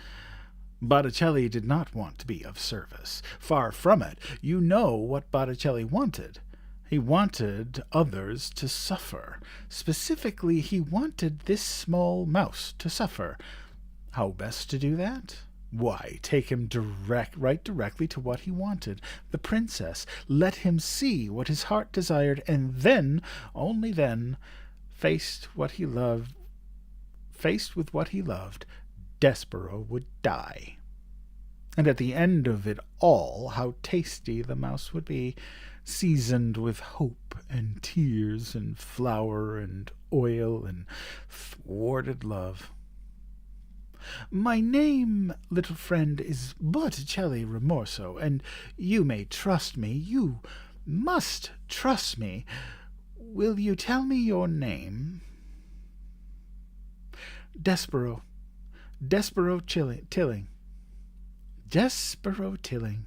Botticelli did not want to be of service. Far from it. You know what Botticelli wanted. He wanted others to suffer. Specifically, he wanted this small mouse to suffer. How best to do that? Why, take him right directly to what he wanted, the princess. Let him see what his heart desired, and then, only then, faced with what he loved, Despereaux would die. And at the end of it all, how tasty the mouse would be, seasoned with hope and tears and flour and oil and thwarted love. "My name, little friend, is Botticelli Rimorso, and you may trust me. You must trust me. Will you tell me your name?" "Despereaux. Despereaux Tilling." "Despereaux Tilling.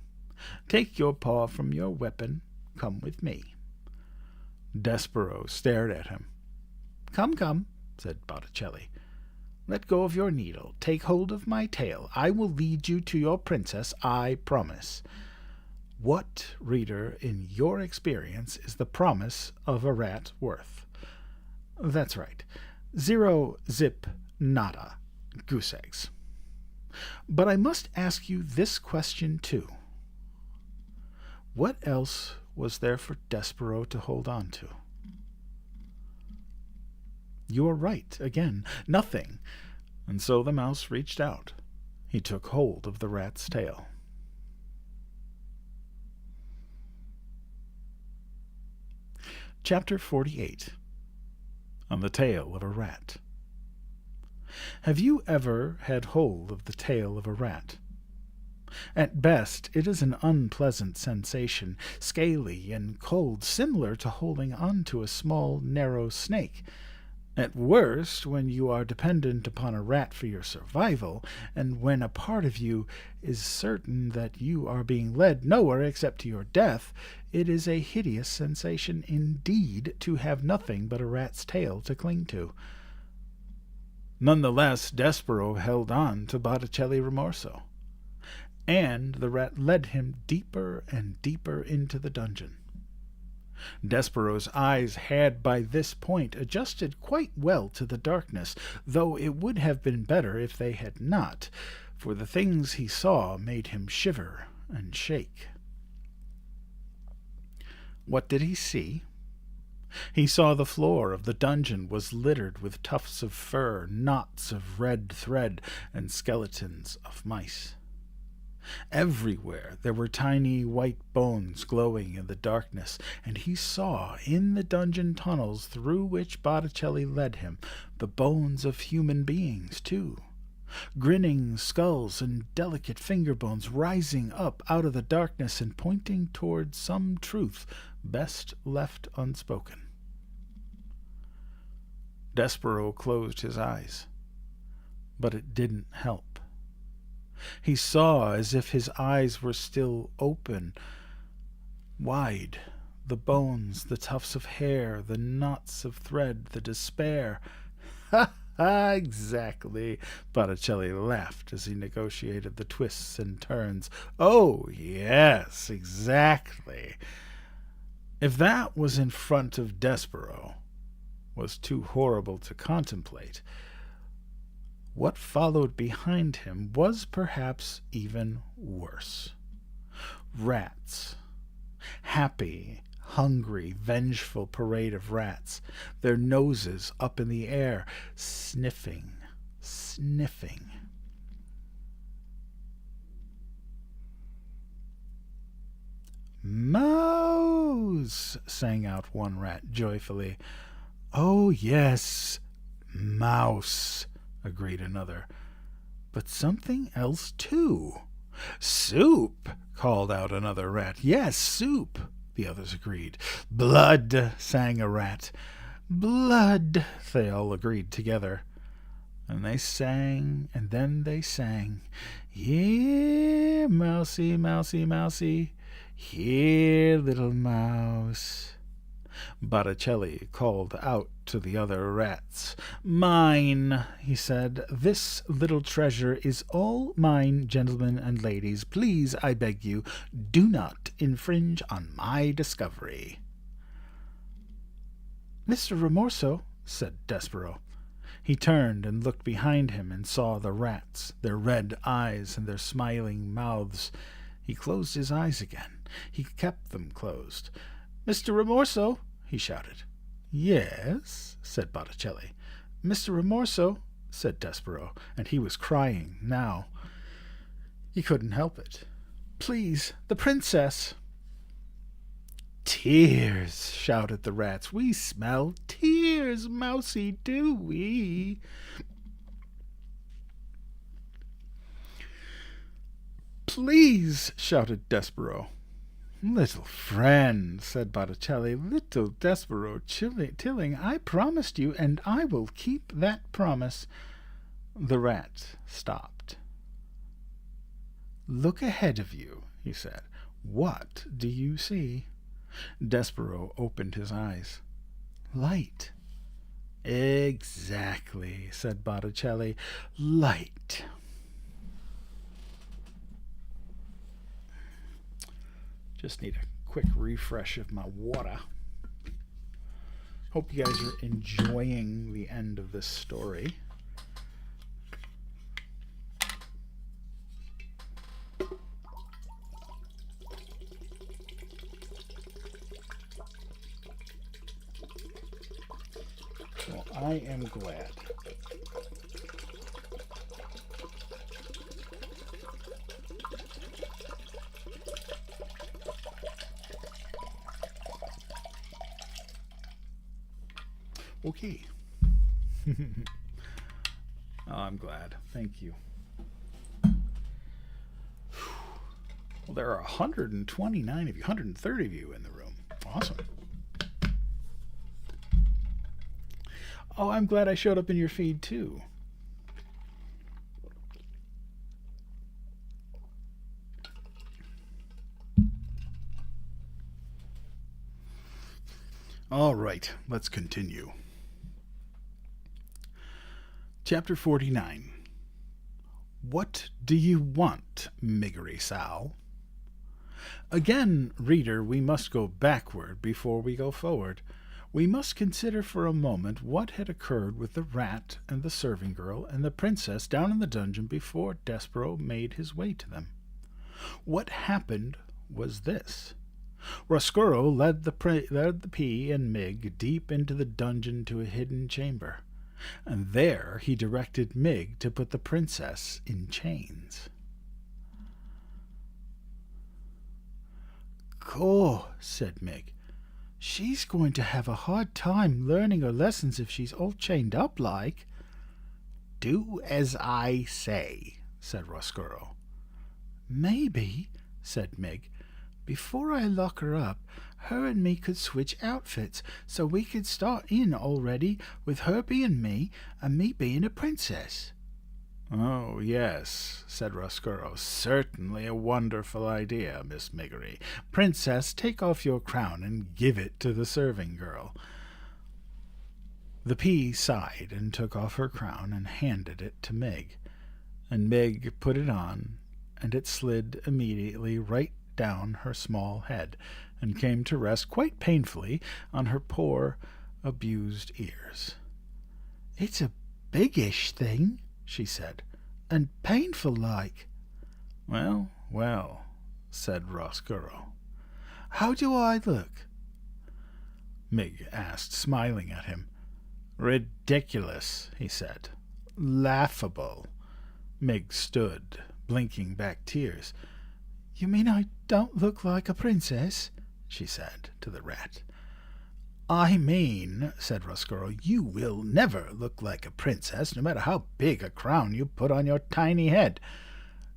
Take your paw from your weapon. Come with me." Despereaux stared at him. Come," said Botticelli. "Let go of your needle. Take hold of my tail. I will lead you to your princess, I promise." What, reader, in your experience, is the promise of a rat worth? That's right. 0, zip, nada. Goose eggs. But I must ask you this question, too. What else was there for Despereaux to hold on to? You are right, again. Nothing. And so the mouse reached out. He took hold of the rat's tail. Chapter 48. On the Tail of a Rat. Have you ever had hold of the tail of a rat? At best, it is an unpleasant sensation, scaly and cold, similar to holding on to a small, narrow snake. At worst, when you are dependent upon a rat for your survival, and when a part of you is certain that you are being led nowhere except to your death, it is a hideous sensation indeed to have nothing but a rat's tail to cling to. Nonetheless, Despereaux held on to Botticelli Rimorso, and the rat led him deeper and deeper into the dungeon. Despereaux's eyes had by this point adjusted quite well to the darkness, though it would have been better if they had not, for the things he saw made him shiver and shake. What did he see? He saw the floor of the dungeon was littered with tufts of fur, knots of red thread, and skeletons of mice. Everywhere there were tiny white bones glowing in the darkness, and he saw in the dungeon tunnels through which Botticelli led him the bones of human beings, too. Grinning skulls and delicate finger bones rising up out of the darkness and pointing toward some truth best left unspoken. Despereaux closed his eyes, but it didn't help. He saw as if his eyes were still open, wide, the bones, the tufts of hair, the knots of thread, the despair. Ha! Ah, exactly, Botticelli laughed as he negotiated the twists and turns. Oh, yes, exactly. If that was in front of Despereaux was too horrible to contemplate, what followed behind him was perhaps even worse. Rats. Happy, hungry, vengeful parade of rats, their noses up in the air, sniffing, sniffing. "Mouse!" sang out one rat joyfully. "Oh, yes, mouse," agreed another. "But something else, too." "Soup!" called out another rat. "Yes, soup," the others agreed. "Blood!" sang a rat. "Blood!" they all agreed together. And they sang, and then they sang. "Here, mousie, mousie, mousie, here, little mouse." Botticelli called out to the other rats. "Mine," he said. "This little treasure is all mine, gentlemen and ladies. Please, I beg you, do not infringe on my discovery." "Mr. Rimorso," said Despereaux. He turned and looked behind him and saw the rats, their red eyes and their smiling mouths. He closed his eyes again. He kept them closed. "Mr. Rimorso," he shouted. "Yes," said Botticelli. "Mr. Rimorso," said Despereaux, and he was crying now. He couldn't help it. "Please, the princess." "Tears!" shouted the rats. "We smell tears, mousie, do we?" "Please!" shouted Despereaux. "Little friend," said Botticelli, "little Despereaux Tilling, I promised you, and I will keep that promise." The rat stopped. "Look ahead of you," he said. "What do you see?" Despereaux opened his eyes. "Light." "Exactly," said Botticelli. "Light." Just need a quick refresh of my water. Hope you guys are enjoying the end of this story. Well, I am glad. Okay. Oh, I'm glad. Thank you. Well, there are 129 of you, 130 of you in the room. Awesome. Oh, I'm glad I showed up in your feed too. All right, let's continue. Chapter 49. What do you want, Miggery Sow? Again, reader, we must go backward before we go forward. We must consider for a moment what had occurred with the rat and the serving girl and the princess down in the dungeon before Despereaux made his way to them. What happened was this. Roscuro led the Pea and Mig deep into the dungeon to a hidden chamber, and there he directed Mig to put the princess in chains. "Goh," said Mig, "she's going to have a hard time learning her lessons if she's all chained up like." "Do as I say," said Roscuro. "Maybe," said Mig, "before I lock her up, her and me could switch outfits, so we could start in already with her being me and me being a princess." "Oh, yes," said Roscuro. "Certainly a wonderful idea, Miss Miggery. Princess, take off your crown and give it to the serving girl." The Pea sighed and took off her crown and handed it to Mig, and Mig put it on, and it slid immediately right down her small head and came to rest quite painfully on her poor, abused ears. "It's a biggish thing," she said, "and painful like." "Well, well," said Roscuro. "How do I look?" Mig asked, smiling at him. "Ridiculous," he said. "Laughable." Mig stood, blinking back tears. "You mean I don't look like a princess?" she said to the rat. "I mean," said Roscuro, "you will never look like a princess, no matter how big a crown you put on your tiny head.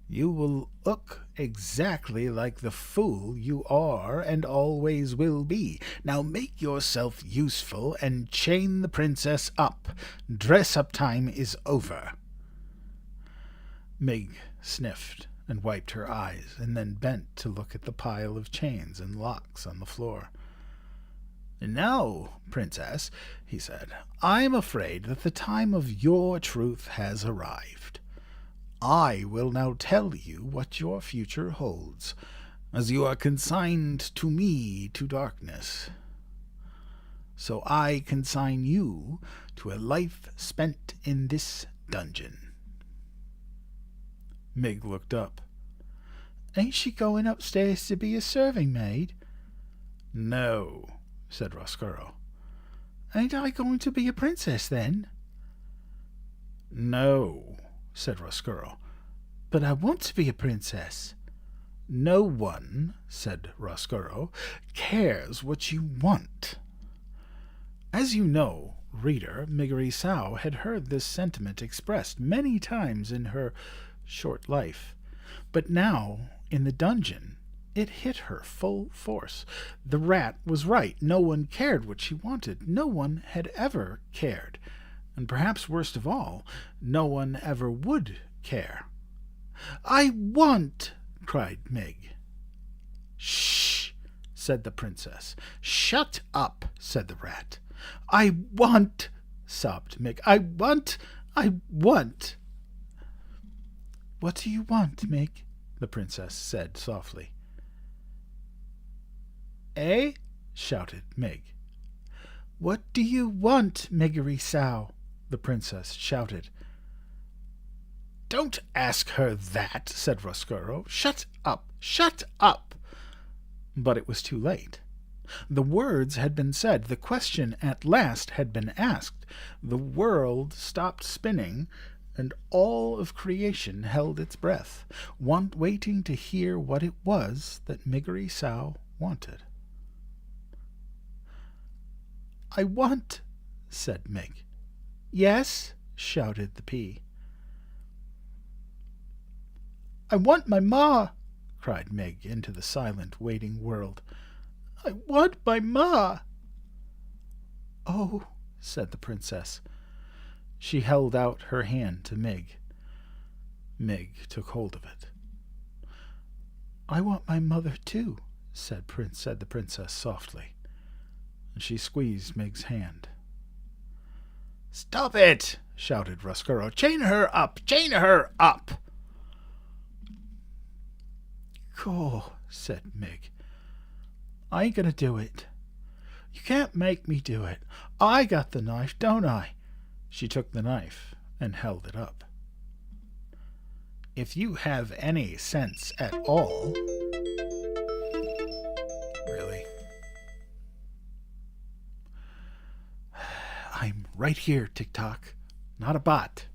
You will look exactly like the fool you are and always will be. Now make yourself useful and chain the princess up. Dress-up time is over." Mig sniffed and wiped her eyes, and then bent to look at the pile of chains and locks on the floor. "Now, princess," he said, "I am afraid that the time of your truth has arrived. I will now tell you what your future holds, as you are consigned to me to darkness. So I consign you to a life spent in this dungeon." Mig looked up. "Ain't she going upstairs to be a serving maid?" "No," said Roscuro. "Ain't I going to be a princess, then?" "No," said Roscuro. "But I want to be a princess." "No one," said Roscuro, "cares what you want." As you know, reader, Miggery Sow had heard this sentiment expressed many times in her short life, but now, in the dungeon, it hit her full force. The rat was right. No one cared what she wanted. No one had ever cared. And perhaps worst of all, no one ever would care. "I want!" cried Mig. "Shh!" said the princess. "Shut up!" said the rat. "I want!" sobbed Mig. "I want! I want!" "What do you want, Mig?" the princess said softly. "Eh?" shouted Mig. "What do you want, Miggery Sow?" the princess shouted. "Don't ask her that," said Roscuro. "Shut up! Shut up!" But it was too late. The words had been said. The question at last had been asked. The world stopped spinning, and all of creation held its breath, waiting to hear what it was that Miggery Sow wanted. "I want," said Mig. "Yes," shouted the Pea. "I want my ma," cried Mig into the silent, waiting world. "I want my ma." "Oh," said the princess. She held out her hand to Mig. Mig took hold of it. "I want my mother too," said the princess softly, and she squeezed Mig's hand. "Stop it!" shouted Roscuro. "Chain her up! Chain her up!" "Cool," said Mig. "I ain't gonna do it. You can't make me do it. I got the knife, don't I?" She took the knife and held it up. "If you have any sense at all..." "Really?" "I'm right here, Tick-Tock. Not a bot."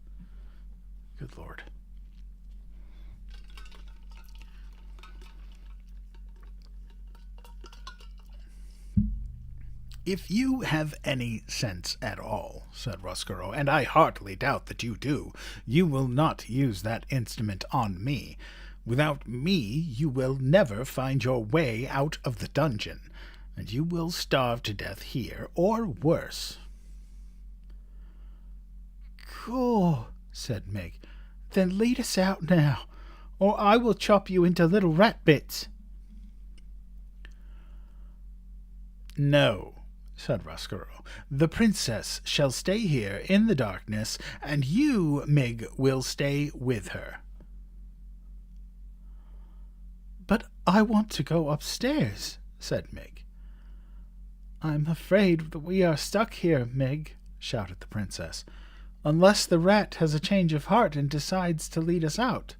Good Lord. "If you have any sense at all," said Roscuro, "and I heartily doubt that you do, you will not use that instrument on me. Without me, you will never find your way out of the dungeon, and you will starve to death here, or worse." "Cool," said Mig. "Then lead us out now, or I will chop you into little rat bits." "No," said Roscuro. "The princess shall stay here in the darkness, and you, Mig, will stay with her." "But I want to go upstairs," said Mig. "I'm afraid that we are stuck here, Mig," shouted the princess, "unless the rat has a change of heart and decides to lead us out."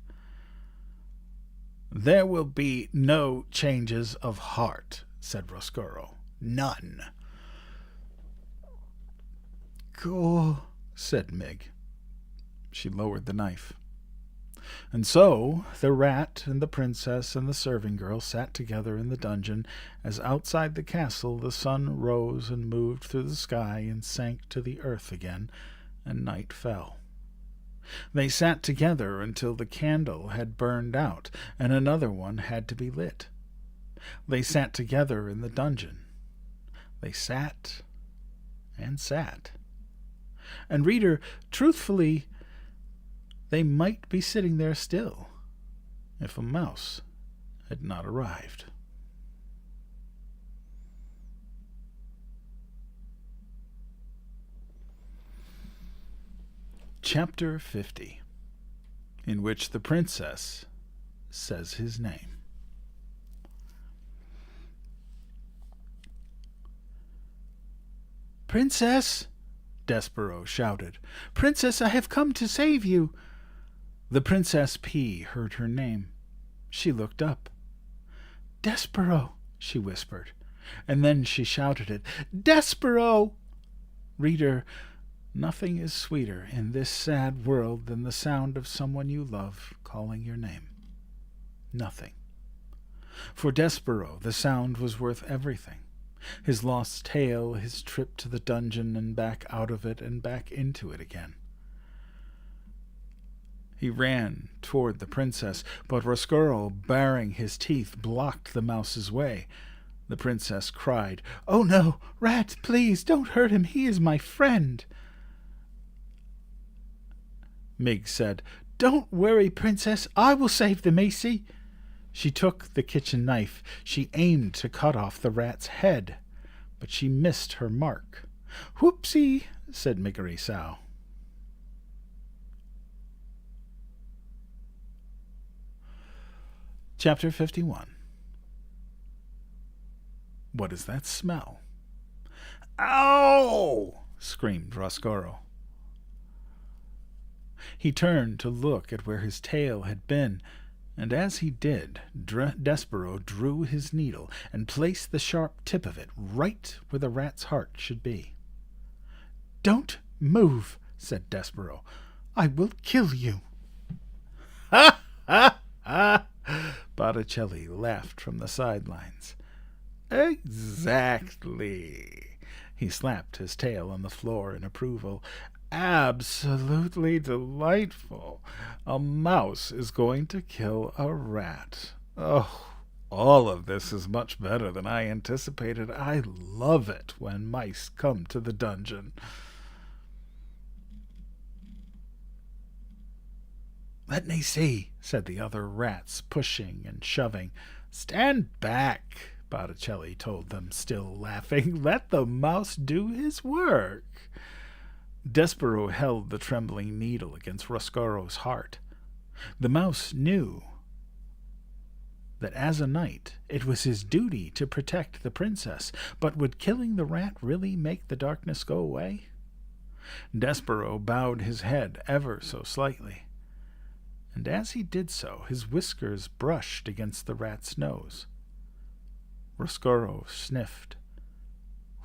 "There will be no changes of heart," said Roscuro. "None." "Cool," said Mig. She lowered the knife. And so the rat and the princess and the serving girl sat together in the dungeon as outside the castle the sun rose and moved through the sky and sank to the earth again, and night fell. They sat together until the candle had burned out and another one had to be lit. They sat together in the dungeon. They sat and sat. And reader, truthfully, they might be sitting there still if a mouse had not arrived. Chapter 50, in which the princess says his name. "Princess!" Despereaux shouted. "Princess, I have come to save you." The Princess P heard her name. She looked up. "Despereaux," she whispered, and then she shouted it. "Despereaux!" Reader, nothing is sweeter in this sad world than the sound of someone you love calling your name. Nothing. For Despereaux the sound was worth everything. His lost tale, his trip to the dungeon and back out of it and back into it again. He ran toward the princess, but Roscuro, baring his teeth, blocked the mouse's way. The princess cried, "Oh no, Rat, please don't hurt him. He is my friend." Mig said, "Don't worry, Princess. I will save the Macy." She took the kitchen knife. She aimed to cut off the rat's head, but she missed her mark. "Whoopsie," said Miggery Sow. Chapter 51. What is that smell? "Ow!" screamed Roscuro. He turned to look at where his tail had been, and as he did, Despereaux drew his needle and placed the sharp tip of it right where the rat's heart should be. "Don't move," said Despereaux. "I will kill you." "Ha, ha, ha!" Botticelli laughed from the sidelines. "Exactly." He slapped his tail on the floor in approval. "Absolutely delightful. A mouse is going to kill a rat. Oh, all of this is much better than I anticipated. I love it when mice come to the dungeon. Let me see, said the other rats, pushing and shoving. Stand back, Botticelli told them, still laughing. Let the mouse do his work. Despereaux held the trembling needle against Roscaro's heart. The mouse knew that as a knight it was his duty to protect the princess, but would killing the rat really make the darkness go away? Despereaux bowed his head ever so slightly, and as he did so his whiskers brushed against the rat's nose. Roscaro sniffed.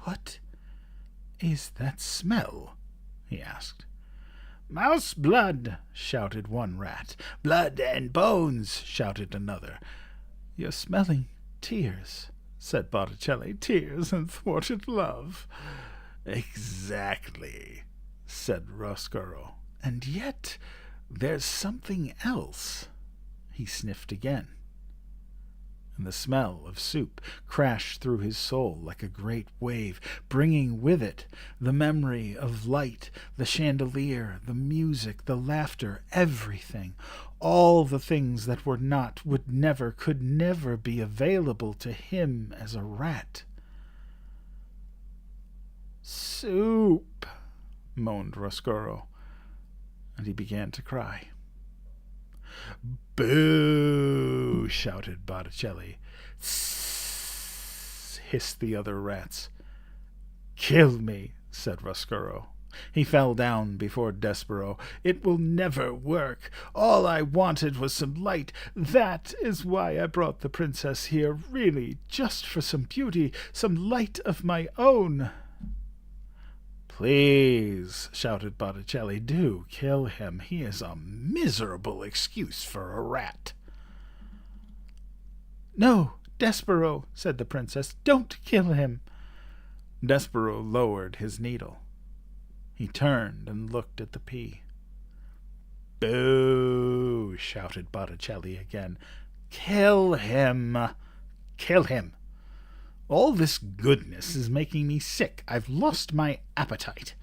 "What is that smell?" he asked. "Mouse blood," shouted one rat. "Blood and bones," shouted another. "You're smelling tears," said Botticelli. "Tears and thwarted love." "Exactly," said Roscaro. "And yet there's something else." He sniffed again, and the smell of soup crashed through his soul like a great wave, bringing with it the memory of light, the chandelier, the music, the laughter, everything, all the things that were not, would never, could never be available to him as a rat. "Soup," moaned Roscaro, and he began to cry. "Boo!" shouted Botticelli. "Tss!" hissed the other rats. "Kill me," said Roscaro. He fell down before Despereaux. "It will never work. All I wanted was some light. That is why I brought the princess here, really, just for some beauty, some light of my own." "Please," shouted Botticelli, "do kill him. He is a miserable excuse for a rat." "No, Despereaux," said the princess, "don't kill him." Despereaux lowered his needle. He turned and looked at the pea. "Boo!" shouted Botticelli again. "Kill him! Kill him! All this goodness is making me sick. I've lost my appetite."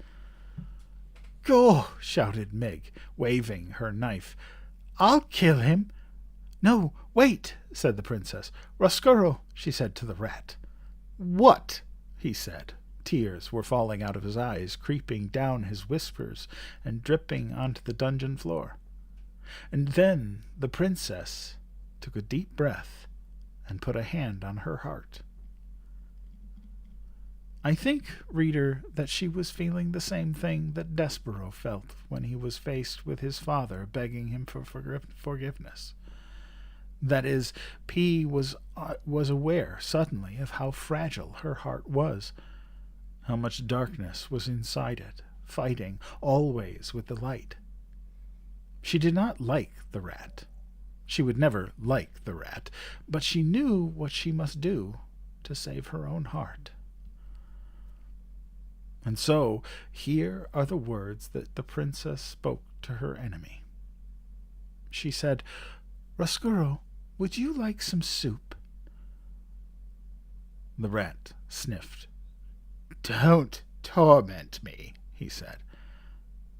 "Go!" shouted Meg, waving her knife. "I'll kill him." "No, wait," said the princess. "Roscaro," she said to the rat. "What?" he said. Tears were falling out of his eyes, creeping down his whiskers, and dripping onto the dungeon floor. And then the princess took a deep breath and put a hand on her heart. I think, reader, that she was feeling the same thing that Despereaux felt when he was faced with his father begging him for forgiveness. That is, P was aware suddenly of how fragile her heart was, how much darkness was inside it, fighting always with the light. She did not like the rat. She would never like the rat, but she knew what she must do to save her own heart. And so here are the words that the princess spoke to her enemy. She said, "Roscaro, would you like some soup?" The rat sniffed. "Don't torment me," he said.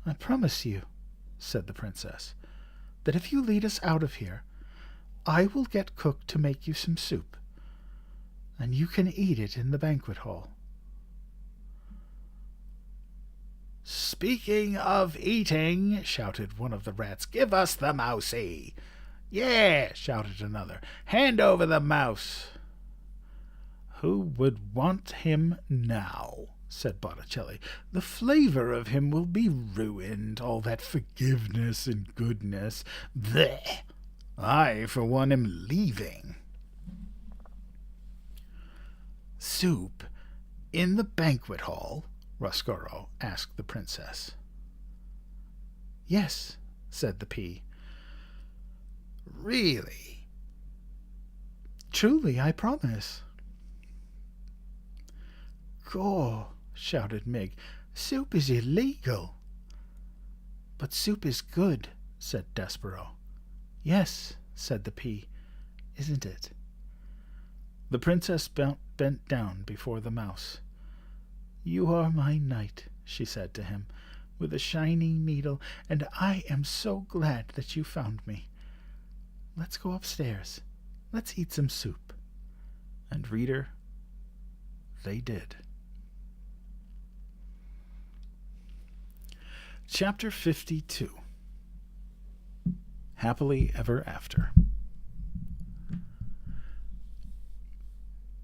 "I promise you," said the princess, "that if you lead us out of here, I will get cook to make you some soup, and you can eat it in the banquet hall." "Speaking of eating," shouted one of the rats, "give us the mousie." "Yeah," shouted another, "hand over the mouse." "Who would want him now?" said Botticelli. "The flavor of him will be ruined, all that forgiveness and goodness. Bleh! I, for one, am leaving." "Soup in the banquet hall?" Roscaro asked the princess. "Yes," said the pea. "Really?" "Truly, I promise." "Gaw!" shouted Mig. "Soup is illegal." "But soup is good," said Despereaux. "Yes," said the pea. isn't it?" The princess bent down before the mouse. "You are my knight," she said to him, "with a shining needle, and I am so glad that you found me. Let's go upstairs. Let's eat some soup." And reader, they did. Chapter 52. Happily Ever After.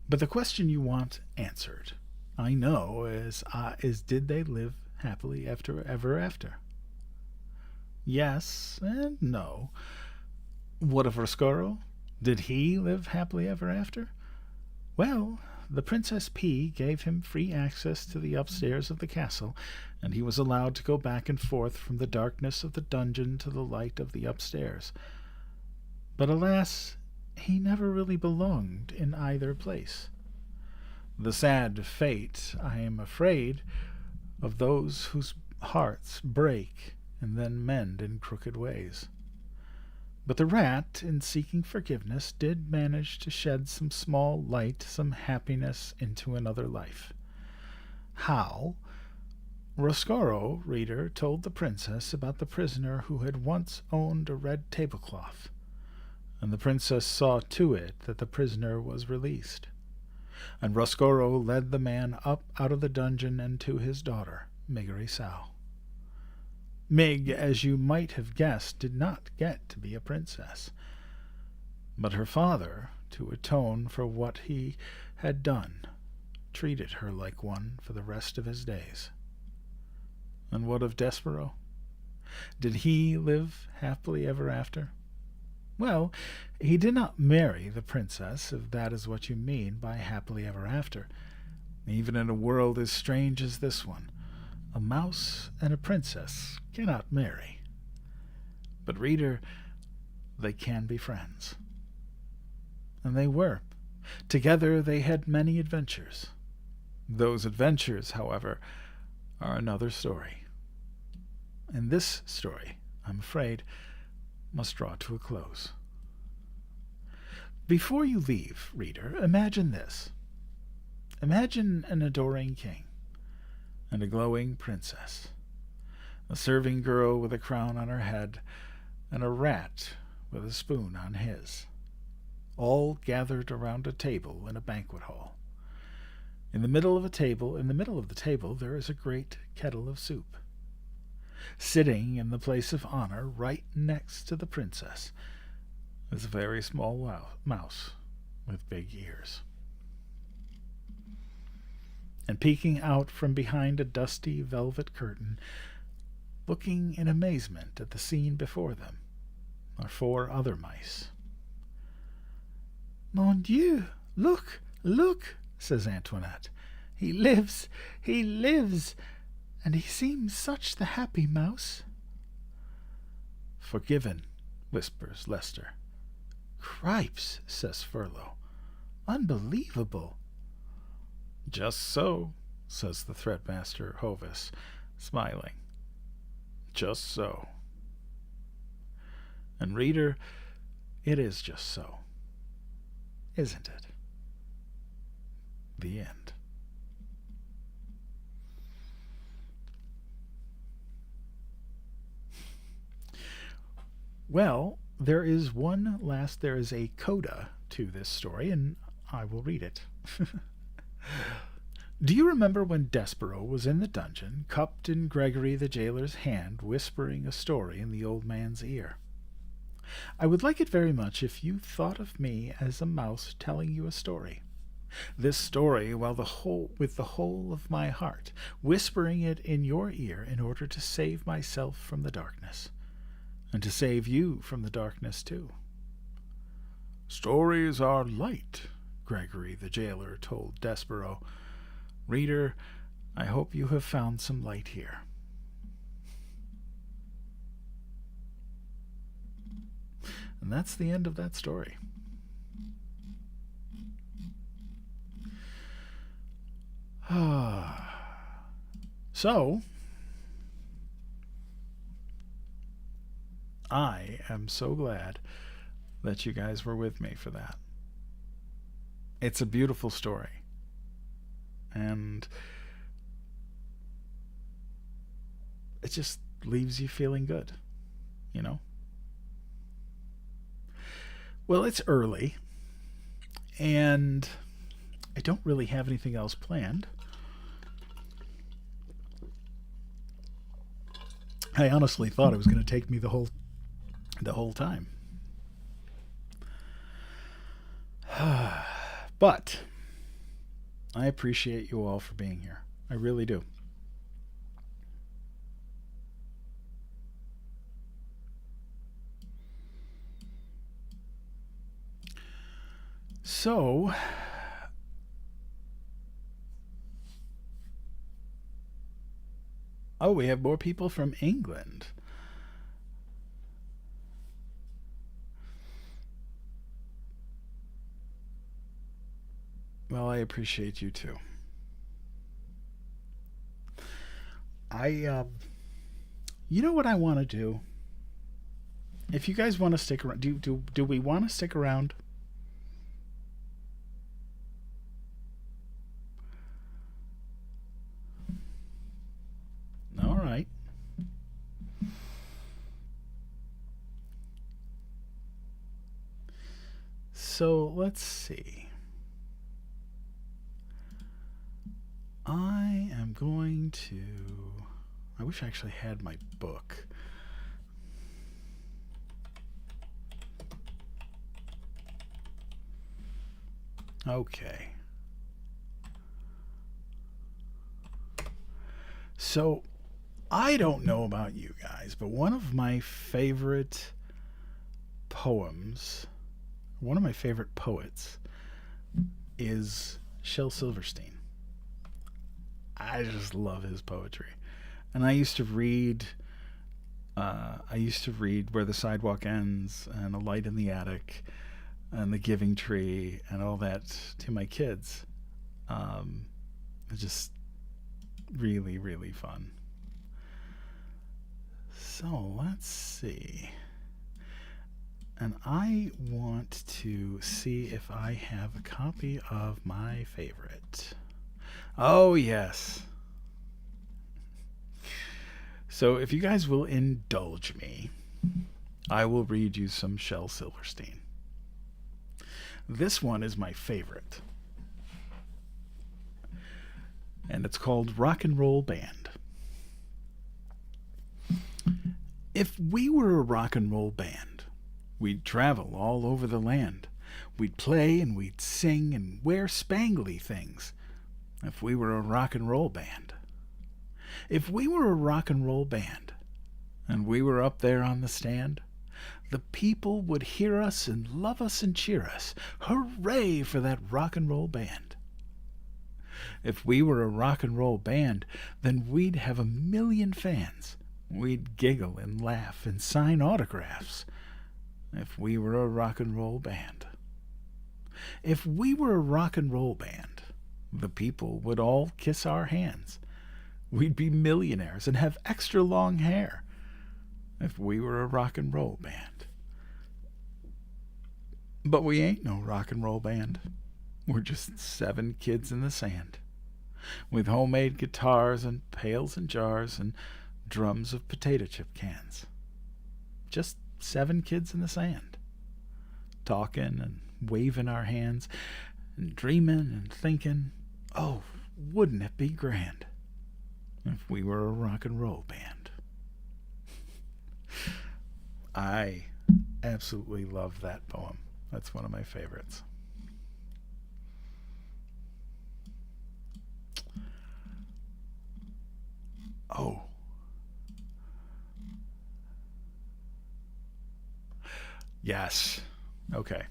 But the question you want answered, I know, is did they live happily ever after? Yes and no. What of Roscoro? Did he live happily ever after? Well, the Princess P gave him free access to the upstairs of the castle, and he was allowed to go back and forth from the darkness of the dungeon to the light of the upstairs. But alas, he never really belonged in either place. The sad fate, I am afraid, of those whose hearts break and then mend in crooked ways. But the rat, in seeking forgiveness, did manage to shed some small light, some happiness into another life. How? Roscoro, reader, told the princess about the prisoner who had once owned a red tablecloth, and the princess saw to it that the prisoner was released. And Roscoro led the man up out of the dungeon and to his daughter, Miggerisau. Mig, as you might have guessed, did not get to be a princess. But her father, to atone for what he had done, treated her like one for the rest of his days. And what of Despereaux? Did he live happily ever after? Well, he did not marry the princess, if that is what you mean by happily ever after. Even in a world as strange as this one, a mouse and a princess cannot marry. But, reader, they can be friends. And they were. Together they had many adventures. Those adventures, however, are another story. And this story, I'm afraid, must draw to a close. Before you leave, reader, imagine this. Imagine an adoring king and a glowing princess, a serving girl with a crown on her head, and a rat with a spoon on his, all gathered around a table in a banquet hall. In the middle of the table, there is a great kettle of soup. Sitting in the place of honor, right next to the princess, is a very small mouse with big ears. And peeking out from behind a dusty velvet curtain, looking in amazement at the scene before them, are 4 other mice. "Mon Dieu! Look, look!" says Antoinette. He lives, and he seems such the happy mouse." "Forgiven," whispers Lester. "Cripes," says Furlough. "Unbelievable." "Just so," says the threadmaster Hovis, smiling. "Just so." And reader, it is just so, isn't it? The end. Well, there is a coda to this story, and I will read it. Do you remember when Despereaux was in the dungeon, cupped in Gregory the jailer's hand, whispering a story in the old man's ear? I would like it very much if you thought of me as a mouse telling you a story. This story, with the whole of my heart, whispering it in your ear in order to save myself from the darkness, and to save you from the darkness too. "Stories are light," Gregory the jailer told Despereaux. Reader, I hope you have found some light here. And that's the end of that story. So, I am so glad that you guys were with me for that. It's a beautiful story. And it just leaves you feeling good, you know? Well, it's early, and I don't really have anything else planned. I honestly thought it was going to take me the whole time. But I appreciate you all for being here. I really do. So, oh, we have more people from England. Well, I appreciate you too. You know what I want to do? If you guys want to stick around, do we want to stick around? All right. So let's see. I am going to. I wish I actually had my book. Okay. So, I don't know about you guys, but one of my favorite poems, one of my favorite poets, is Shel Silverstein. I just love his poetry. And I used to read Where the Sidewalk Ends and A Light in the Attic and The Giving Tree and all that to my kids. It's just really, really fun. So let's see. And I want to see if I have a copy of my favorite. Oh, yes. So if you guys will indulge me, I will read you some Shel Silverstein. This one is my favorite. And it's called Rock and Roll Band. If we were a rock and roll band, we'd travel all over the land. We'd play and we'd sing and wear spangly things. If we were a rock and roll band. If we were a rock and roll band, and we were up there on the stand, the people would hear us and love us and cheer us. Hooray for that rock and roll band. If we were a rock and roll band, then we'd have 1,000,000 fans. We'd giggle and laugh and sign autographs. If we were a rock and roll band. If we were a rock and roll band, the people would all kiss our hands. We'd be millionaires and have extra long hair. If we were a rock and roll band. But we ain't no rock and roll band. We're just 7 kids in the sand. With homemade guitars and pails and jars and drums of potato chip cans. Just 7 kids in the sand. Talking and waving our hands and dreaming and thinking, oh, wouldn't it be grand if we were a rock and roll band? I absolutely love that poem. That's one of my favorites. Oh. Yes. Okay.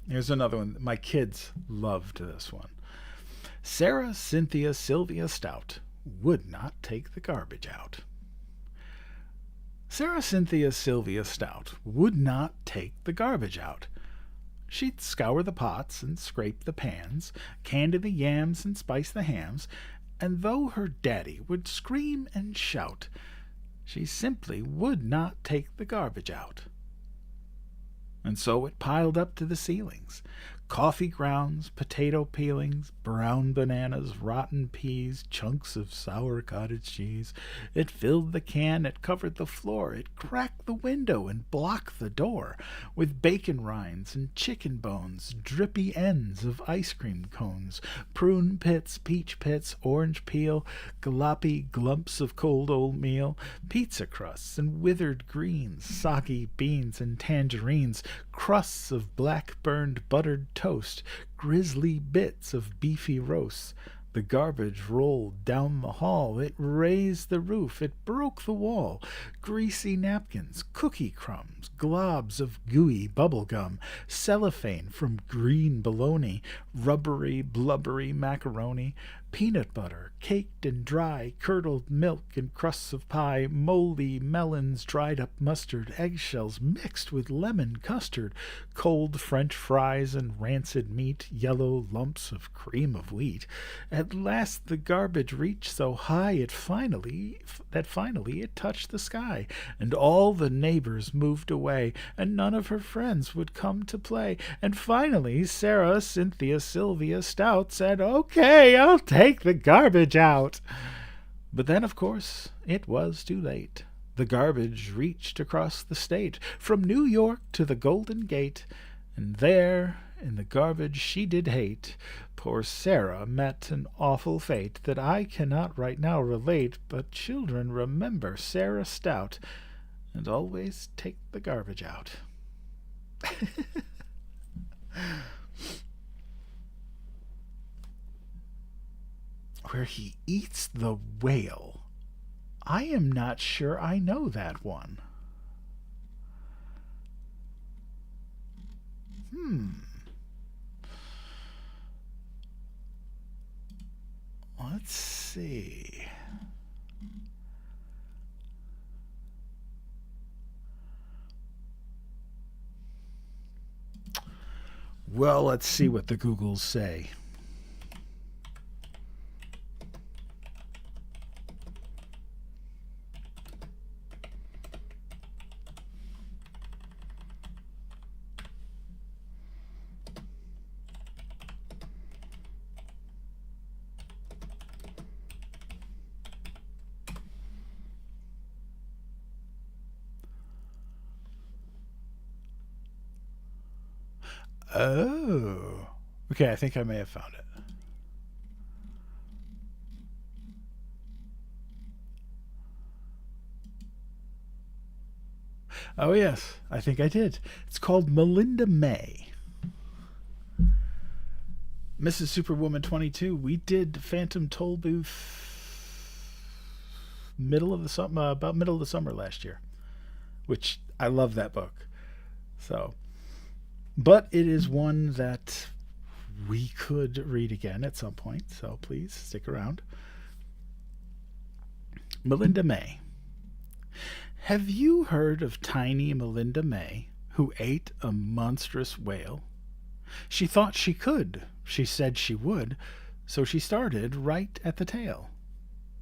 Here's another one. My kids loved this one. Sarah Cynthia Sylvia Stout would not take the garbage out. Sarah Cynthia Sylvia Stout would not take the garbage out. She'd scour the pots and scrape the pans, candy the yams and spice the hams, and though her daddy would scream and shout, she simply would not take the garbage out. and so it piled up to the ceilings. Coffee grounds, potato peelings, brown bananas, rotten peas, chunks of sour cottage cheese. It filled the can, it covered the floor, it cracked the window and blocked the door, with bacon rinds and chicken bones, drippy ends of ice cream cones, prune pits, peach pits, orange peel, gloppy glumps of cold oatmeal, pizza crusts and withered greens, soggy beans and tangerines, crusts of black-burned buttered toast, grisly bits of beefy roast. The garbage rolled down the hall. It raised the roof. It broke the wall. Greasy napkins, cookie crumbs, globs of gooey bubble gum, cellophane from green bologna, rubbery, blubbery macaroni, peanut butter, caked and dry, curdled milk and crusts of pie, moldy melons, dried up mustard, eggshells mixed with lemon custard, cold French fries and rancid meat, yellow lumps of cream of wheat. At last the garbage reached so high that finally it touched the sky, and all the neighbors moved away, and none of her friends would come to play. And finally Sarah, Cynthia, Sylvia Stout said, "Okay, I'll take the garbage out." But then, of course, it was too late. The garbage reached across the state, from New York to the Golden Gate, and there, in the garbage she did hate, poor Sarah met an awful fate that I cannot right now relate, but children, remember Sarah Stout, and always take the garbage out. Where he eats the whale. I am not sure I know that one. Let's see. Well, let's see what the Googles say. Oh. Okay, I think I may have found it. Oh, yes, I think I did. It's called Melinda May. Mrs. Superwoman 22, we did Phantom Tollbooth about middle of the summer last year, which I love that book. So, but it is one that we could read again at some point, so please stick around. Melinda May. Have you heard of tiny Melinda May, who ate a monstrous whale? She thought she could, she said she would, so she started right at the tail.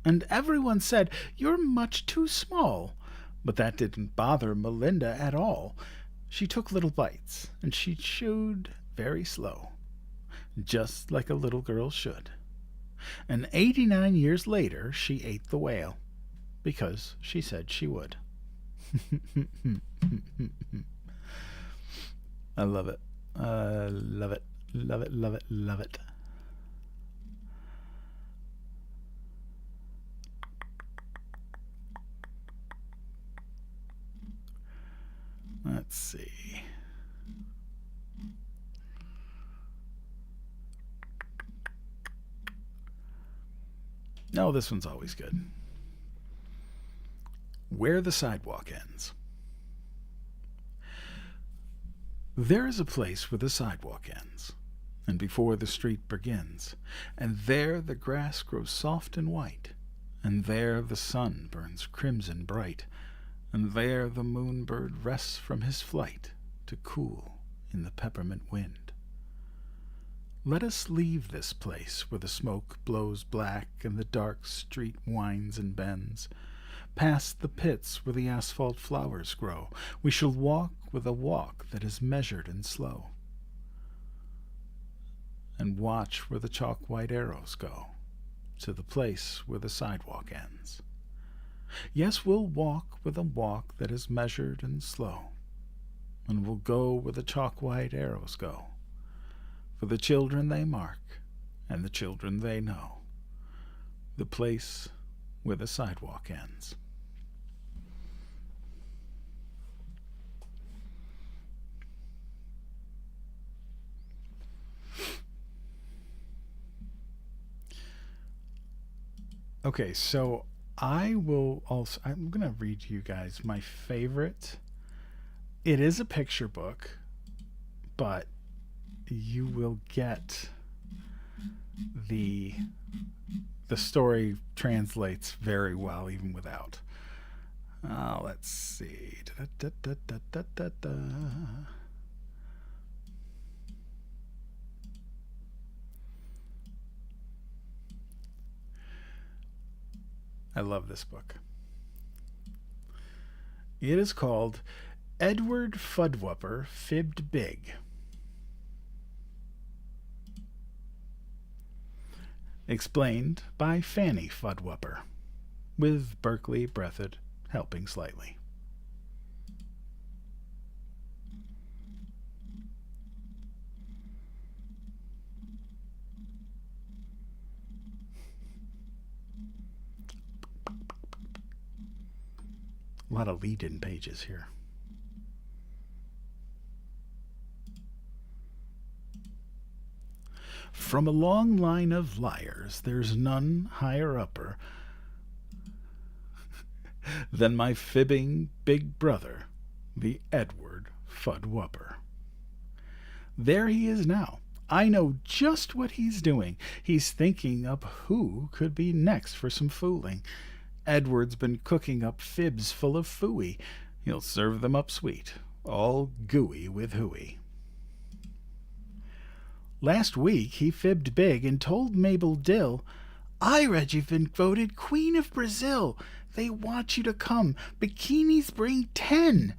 And everyone said, "You're much too small." But that didn't bother Melinda at all. She took little bites, and she chewed very slow, just like a little girl should. And 89 years later, she ate the whale, because she said she would. I love it. Love it. Love it, love it, love it. Let's see. No, this one's always good. Where the sidewalk ends. There is a place where the sidewalk ends, and before the street begins, and there the grass grows soft and white, and there the sun burns crimson bright, and there the moonbird rests from his flight to cool in the peppermint wind. Let us leave this place where the smoke blows black and the dark street winds and bends. past the pits where the asphalt flowers grow. We shall walk with a walk that is measured and slow, and watch where the chalk-white arrows go, to the place where the sidewalk ends. Yes, we'll walk with a walk that is measured and slow, and we'll go where the chalk-white arrows go, for the children they mark, and the children they know, the place where the sidewalk ends. Okay, so I'm going to read you guys my favorite. It is a picture book, but you will get the story translates very well even without. Let's see. I love this book. It is called Edward Fuddwupper Fibbed Big. Explained by Fanny Fuddwupper, with Berkeley Breathed helping slightly. A lot of lead-in pages here. From a long line of liars, there's none higher upper than my fibbing big brother, the Edward Fuddwupper. There he is now. I know just what he's doing. He's thinking up who could be next for some fooling. Edward's been cooking up fibs full of fooey. He'll serve them up sweet, all gooey with hooey. Last week he fibbed big and told Mabel Dill, I read you've been voted Queen of Brazil. They want you to come. Bikinis bring 10.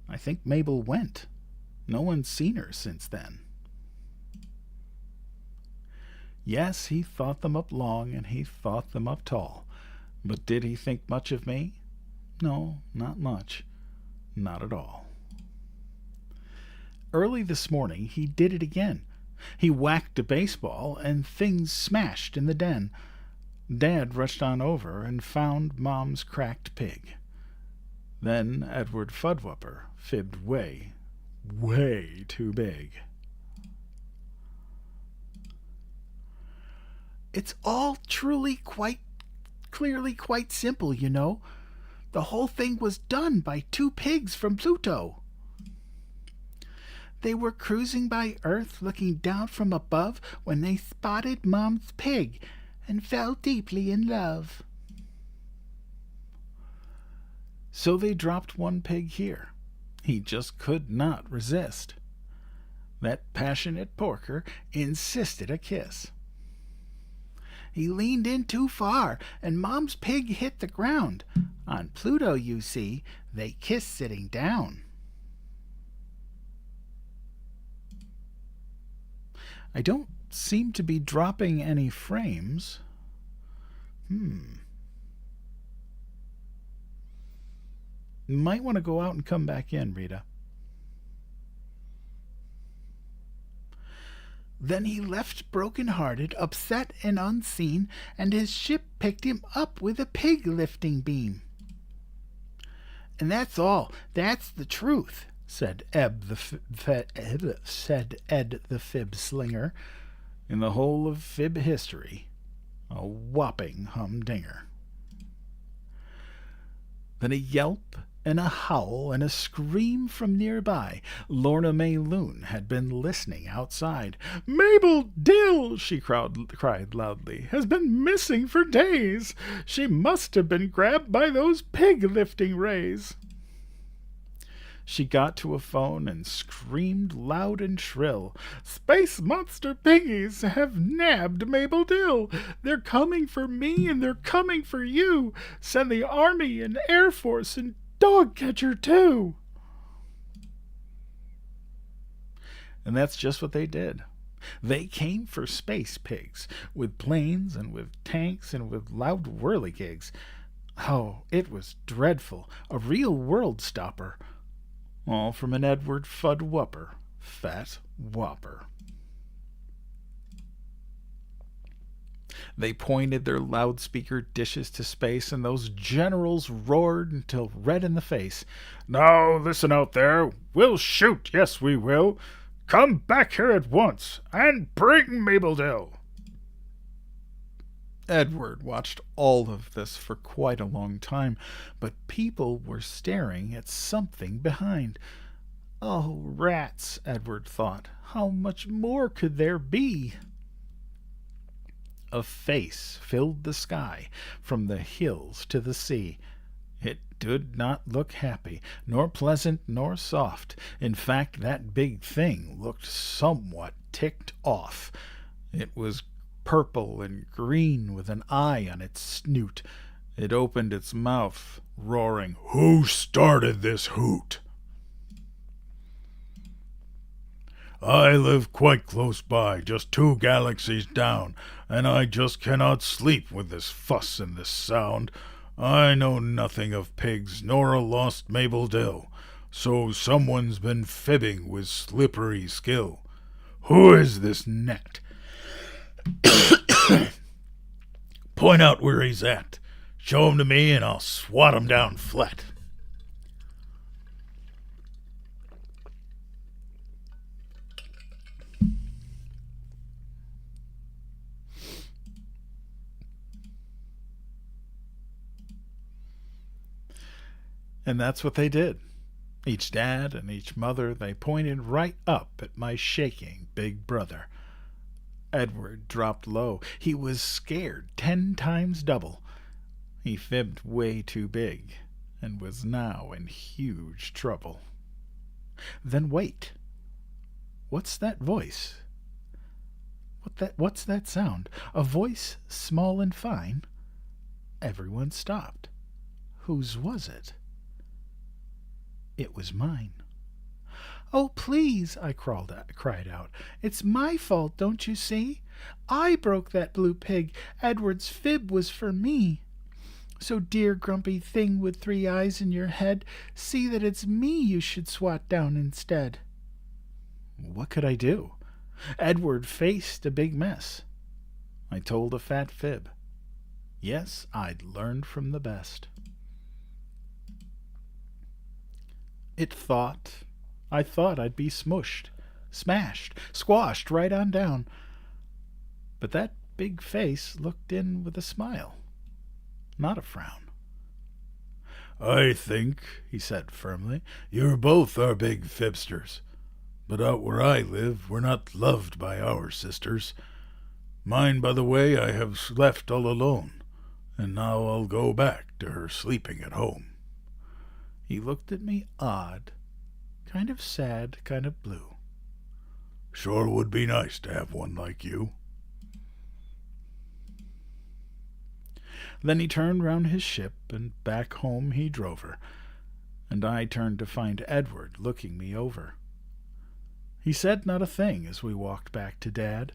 I think Mabel went. No one's seen her since then. Yes, he thought them up long and he thought them up tall. But did he think much of me? No, not much. Not at all. Early this morning he did it again. He whacked a baseball and things smashed in the den. Dad rushed on over and found Mom's cracked pig. Then Edward Fuddwupper fibbed way, way too big. It's all truly clearly quite simple, you know. The whole thing was done by 2 pigs from Pluto. They were cruising by Earth looking down from above when they spotted Mom's pig and fell deeply in love. So they dropped 1 pig here. He just could not resist. That passionate porker insisted a kiss. He leaned in too far, and Mom's pig hit the ground. On Pluto, you see, they kiss sitting down. I don't seem to be dropping any frames. Might want to go out and come back in, Rita. Then he left broken-hearted, upset and unseen, and his ship picked him up with a pig-lifting beam. And that's all. That's the truth, said Ed the fib slinger. In the whole of fib history, a whopping humdinger. Then a yelp and a howl and a scream from nearby. Lorna May Loon had been listening outside. Mabel Dill, she cried loudly, has been missing for days. She must have been grabbed by those pig-lifting rays. She got to a phone and screamed loud and shrill, "Space monster piggies have nabbed Mabel Dill! They're coming for me and they're coming for you! Send the Army and Air Force and Dog Catcher too!" And that's just what they did. They came for space pigs, with planes and with tanks and with loud whirligigs. Oh, it was dreadful, a real world stopper. All from an Edward Fudd Whopper, fat whopper. They pointed their loudspeaker dishes to space, and those generals roared until red in the face. "Now listen out there, we'll shoot, yes we will. Come back here at once, and bring Mabel Dill." Edward watched all of this for quite a long time, but people were staring at something behind. Oh, rats, Edward thought. How much more could there be? A face filled the sky from the hills to the sea. It did not look happy, nor pleasant, nor soft. In fact, that big thing looked somewhat ticked off. It was purple and green with an eye on its snoot. It opened its mouth, roaring, "Who started this hoot?" "I live quite close by, just 2 galaxies down, and I just cannot sleep with this fuss and this sound. I know nothing of pigs, nor a lost Mabel Dill, so someone's been fibbing with slippery skill. Who is this net? Point out where he's at. Show him to me, and I'll swat him down flat." And that's what they did. Each dad and each mother, they pointed right up at my shaking big brother. Edward dropped low. He was scared 10 times double. He fibbed way too big and was now in huge trouble. Then wait. What's that voice? What's that sound? A voice small and fine? Everyone stopped. Whose was it? It was mine. "Oh, please," I cried out. "It's my fault, don't you see? I broke that blue pig. Edward's fib was for me. So, dear grumpy thing with 3 eyes in your head, see that it's me you should swat down instead." What could I do? Edward faced a big mess. I told a fat fib. Yes, I'd learned from the best. I thought I'd be smushed, smashed, squashed right on down. But that big face looked in with a smile, not a frown. "I think," he said firmly, "you're both our big fibsters. But out where I live, we're not loved by our sisters. Mine, by the way, I have left all alone, and now I'll go back to her sleeping at home." He looked at me odd, kind of sad, kind of blue. "Sure would be nice to have one like you." Then he turned round his ship, and back home he drove her, and I turned to find Edward looking me over. He said not a thing as we walked back to Dad,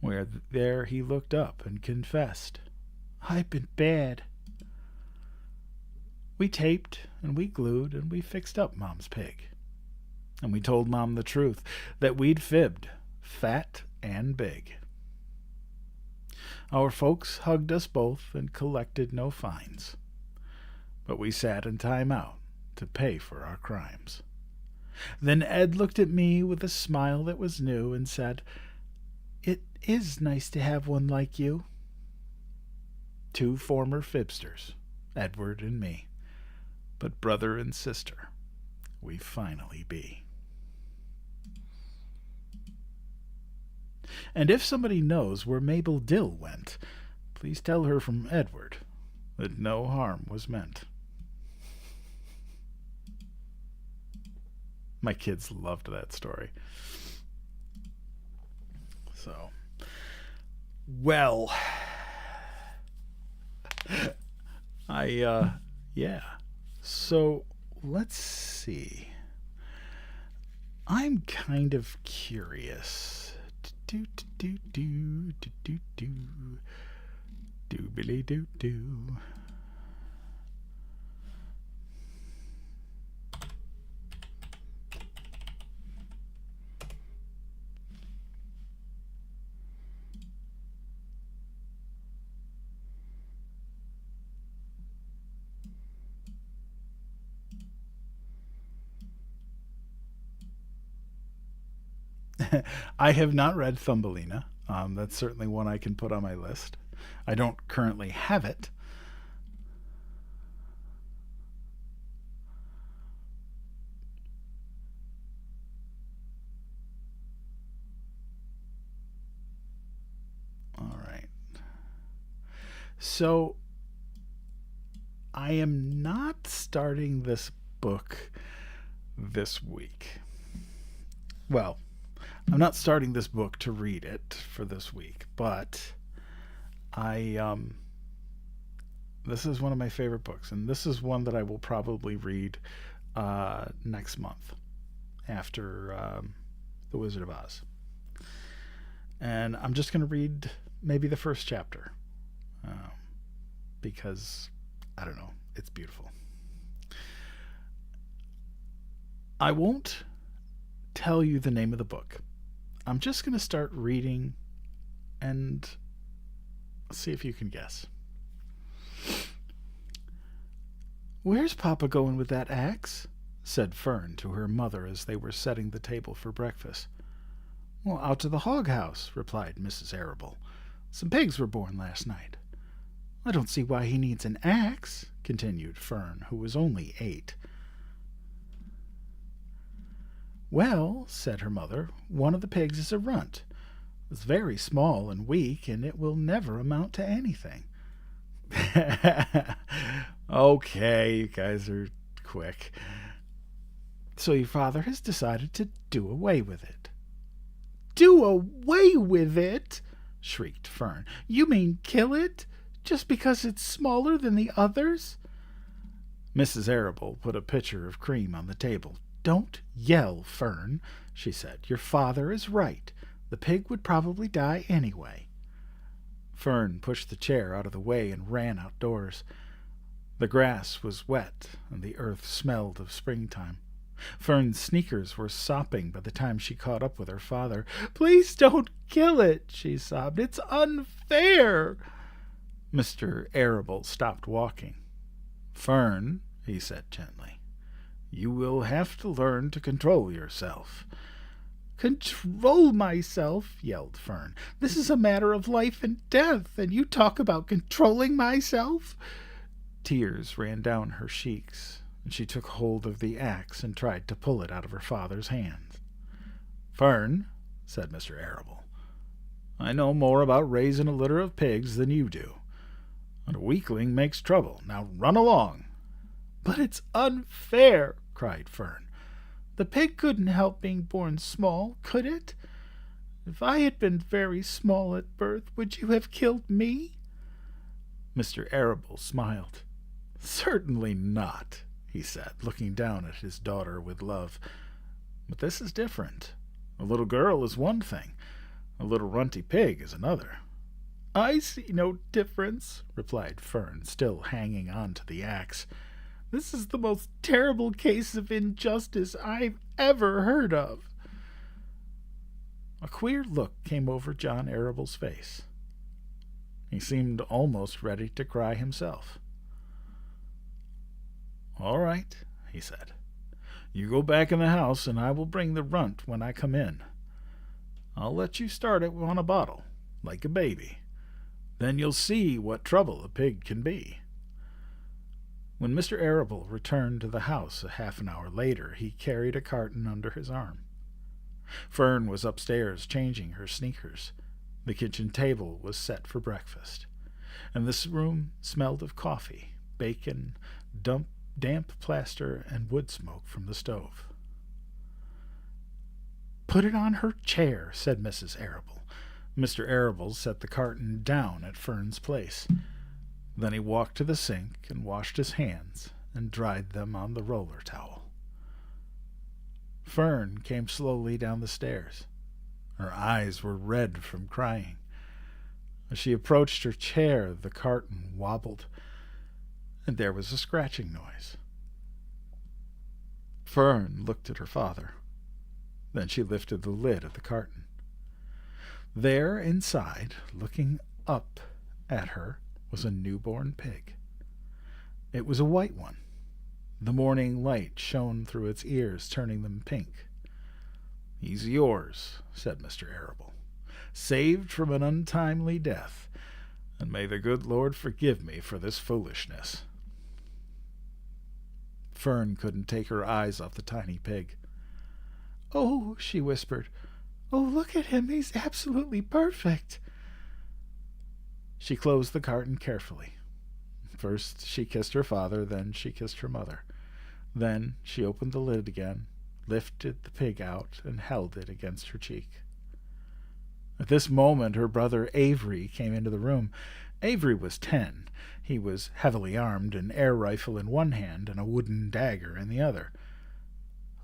where there he looked up and confessed, "I've been bad." We taped, and we glued, and we fixed up Mom's pig. And we told Mom the truth, that we'd fibbed, fat and big. Our folks hugged us both and collected no fines. But we sat in time out to pay for our crimes. Then Ed looked at me with a smile that was new and said, "It is nice to have one like you." 2 former fibsters, Edward and me. But brother and sister we finally be. And if somebody knows where Mabel Dill went, please tell her from Edward that no harm was meant. My kids loved that story. So, well, yeah. So, let's see. I'm kind of curious. Do do do do do do do doobly doo doo. I have not read Thumbelina. That's certainly one I can put on my list. I don't currently have it. All right. So I am not starting this book this week. Well, I'm not starting this book to read it for this week, but I this is one of my favorite books, and this is one that I will probably read next month after The Wizard of Oz. And I'm just going to read maybe the first chapter because I don't know, it's beautiful. I won't tell you the name of the book. I'm just going to start reading and see if you can guess. "Where's Papa going with that axe?" said Fern to her mother as they were setting the table for breakfast. "Well, out to the hog house," replied Mrs. Arable. "Some pigs were born last night." "I don't see why he needs an axe," continued Fern, who was only 8. "Well," said her mother, "one of the pigs is a runt. It's very small and weak, and it will never amount to anything." Okay, you guys are quick. "So your father has decided to do away with it." "Do away with it?" shrieked Fern. "You mean kill it, just because it's smaller than the others?" Mrs. Arable put a pitcher of cream on the table. "Don't yell, Fern," she said. "Your father is right. The pig would probably die anyway." Fern pushed the chair out of the way and ran outdoors. The grass was wet, and the earth smelled of springtime. Fern's sneakers were sopping by the time she caught up with her father. "Please don't kill it," she sobbed. "It's unfair." Mr. Arable stopped walking. "Fern," he said gently, "you will have to learn to control yourself." "Control myself?" yelled Fern. "This is a matter of life and death, and you talk about controlling myself?" Tears ran down her cheeks, and she took hold of the axe and tried to pull it out of her father's hands. "Fern," said Mr. Arable, "I know more about raising a litter of pigs than you do. And a weakling makes trouble. Now run along." "But it's unfair," cried Fern. "The pig couldn't help being born small, could it? If I had been very small at birth, would you have killed me?" Mr. Arable smiled. "Certainly not," he said, looking down at his daughter with love. "But this is different. A little girl is one thing. A little runty pig is another." "I see no difference," replied Fern, still hanging on to the axe. "This is the most terrible case of injustice I've ever heard of." A queer look came over John Arable's face. He seemed almost ready to cry himself. "All right," he said. "You go back in the house, and I will bring the runt when I come in. I'll let you start it on a bottle, like a baby. Then you'll see what trouble a pig can be." When Mr. Arable returned to the house a half an hour later, he carried a carton under his arm. Fern was upstairs changing her sneakers. The kitchen table was set for breakfast, and this room smelled of coffee, bacon, damp plaster, and wood smoke from the stove. Put it on her chair, said Mrs. Arable. Mr. Arable set the carton down at Fern's place. Then he walked to the sink and washed his hands and dried them on the roller towel. Fern came slowly down the stairs. Her eyes were red from crying. As she approached her chair, the carton wobbled, and there was a scratching noise. Fern looked at her father. Then she lifted the lid of the carton. There, inside, looking up at her, was a newborn pig. It was a white one. The morning light shone through its ears, turning them pink. "He's yours," said Mr. Arable, "saved from an untimely death, and may the good Lord forgive me for this foolishness." Fern couldn't take her eyes off the tiny pig. "Oh," she whispered, "oh, look at him. He's absolutely perfect." She closed the carton carefully. First she kissed her father, then she kissed her mother. Then she opened the lid again, lifted the pig out, and held it against her cheek. At this moment her brother Avery came into the room. Avery was 10. He was heavily armed, an air rifle in one hand and a wooden dagger in the other.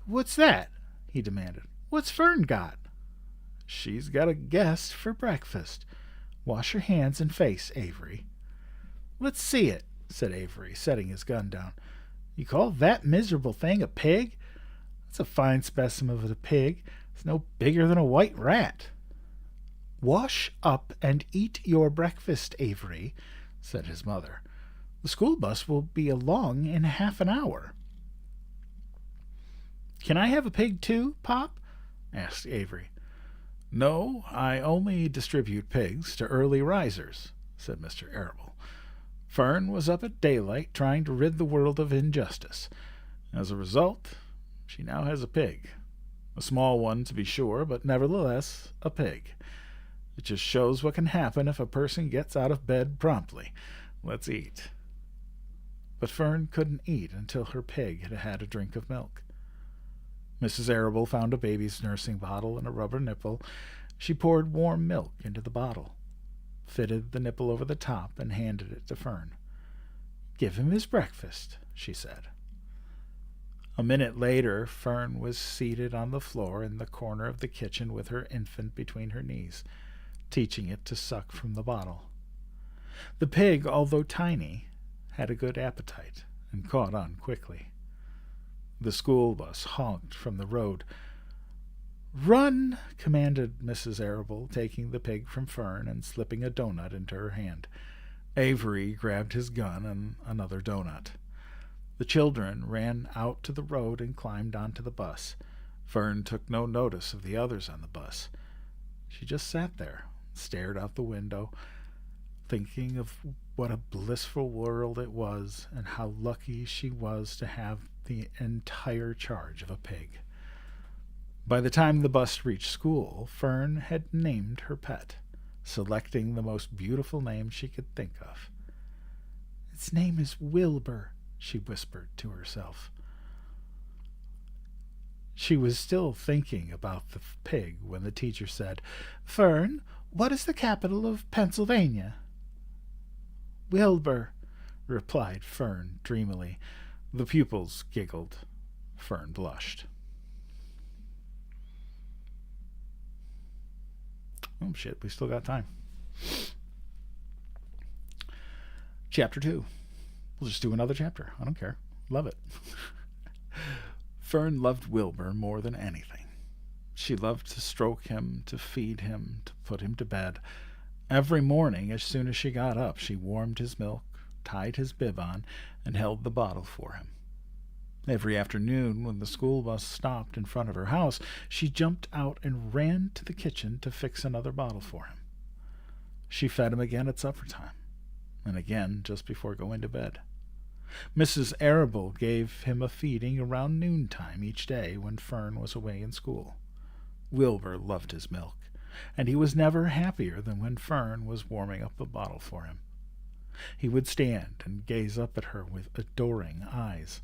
"What's that?" he demanded. "What's Fern got?" "She's got a guest for breakfast. Wash your hands and face, Avery." "Let's see it," said Avery, setting his gun down. "You call that miserable thing a pig? That's a fine specimen of a pig. It's no bigger than a white rat." "Wash up and eat your breakfast, Avery," said his mother. "The school bus will be along in half an hour." "Can I have a pig too, Pop?" asked Avery. "No, I only distribute pigs to early risers," said Mr. Arable. "Fern was up at daylight trying to rid the world of injustice. As a result, she now has a pig. A small one, to be sure, but nevertheless a pig. It just shows what can happen if a person gets out of bed promptly. Let's eat." But Fern couldn't eat until her pig had had a drink of milk. Mrs. Arable found a baby's nursing bottle and a rubber nipple. She poured warm milk into the bottle, fitted the nipple over the top, and handed it to Fern. "Give him his breakfast," she said. A minute later, Fern was seated on the floor in the corner of the kitchen with her infant between her knees, teaching it to suck from the bottle. The pig, although tiny, had a good appetite and caught on quickly. The school bus honked from the road. "Run!" commanded Mrs. Arable, taking the pig from Fern and slipping a doughnut into her hand. Avery grabbed his gun and another doughnut. The children ran out to the road and climbed onto the bus. Fern took no notice of the others on the bus. She just sat there, stared out the window, thinking of what a blissful world it was and how lucky she was to have the entire charge of a pig. By the time the bus reached school, Fern had named her pet, selecting the most beautiful name she could think of. "Its name is Wilbur," she whispered to herself. She was still thinking about the pig when the teacher said, "Fern, what is the capital of Pennsylvania?" "Wilbur," replied Fern dreamily. The pupils giggled. Fern blushed. Oh, shit, we still got time. Chapter 2. We'll just do another chapter. I don't care. Love it. Fern loved Wilbur more than anything. She loved to stroke him, to feed him, to put him to bed. Every morning, as soon as she got up, she warmed his milk, tied his bib on, and held the bottle for him. Every afternoon, when the school bus stopped in front of her house, she jumped out and ran to the kitchen to fix another bottle for him. She fed him again at supper time, and again just before going to bed. Mrs. Arable gave him a feeding around noontime each day when Fern was away in school. Wilbur loved his milk, and he was never happier than when Fern was warming up the bottle for him. He would stand and gaze up at her with adoring eyes.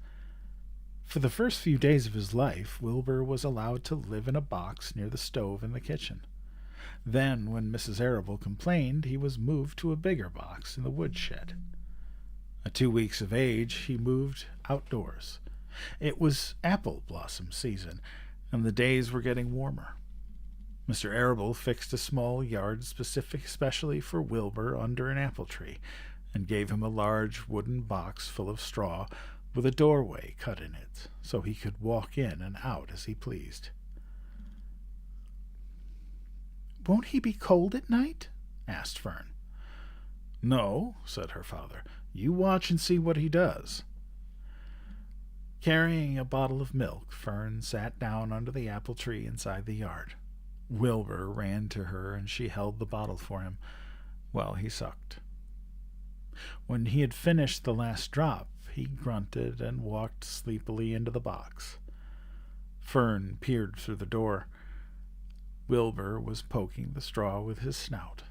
For the first few days of his life, Wilbur was allowed to live in a box near the stove in the kitchen. Then, when Mrs. Arable complained, he was moved to a bigger box in the woodshed. At 2 weeks of age, he moved outdoors. It was apple blossom season, and the days were getting warmer. Mr. Arable fixed a small yard specially for Wilbur under an apple tree, and gave him a large wooden box full of straw with a doorway cut in it, so he could walk in and out as he pleased. "Won't he be cold at night?" asked Fern. "No," said her father. "You watch and see what he does." Carrying a bottle of milk, Fern sat down under the apple tree inside the yard. Wilbur ran to her, and she held the bottle for him while he sucked. When he had finished the last drop, he grunted and walked sleepily into the box. Fern peered through the door. Wilbur was poking the straw with his snout.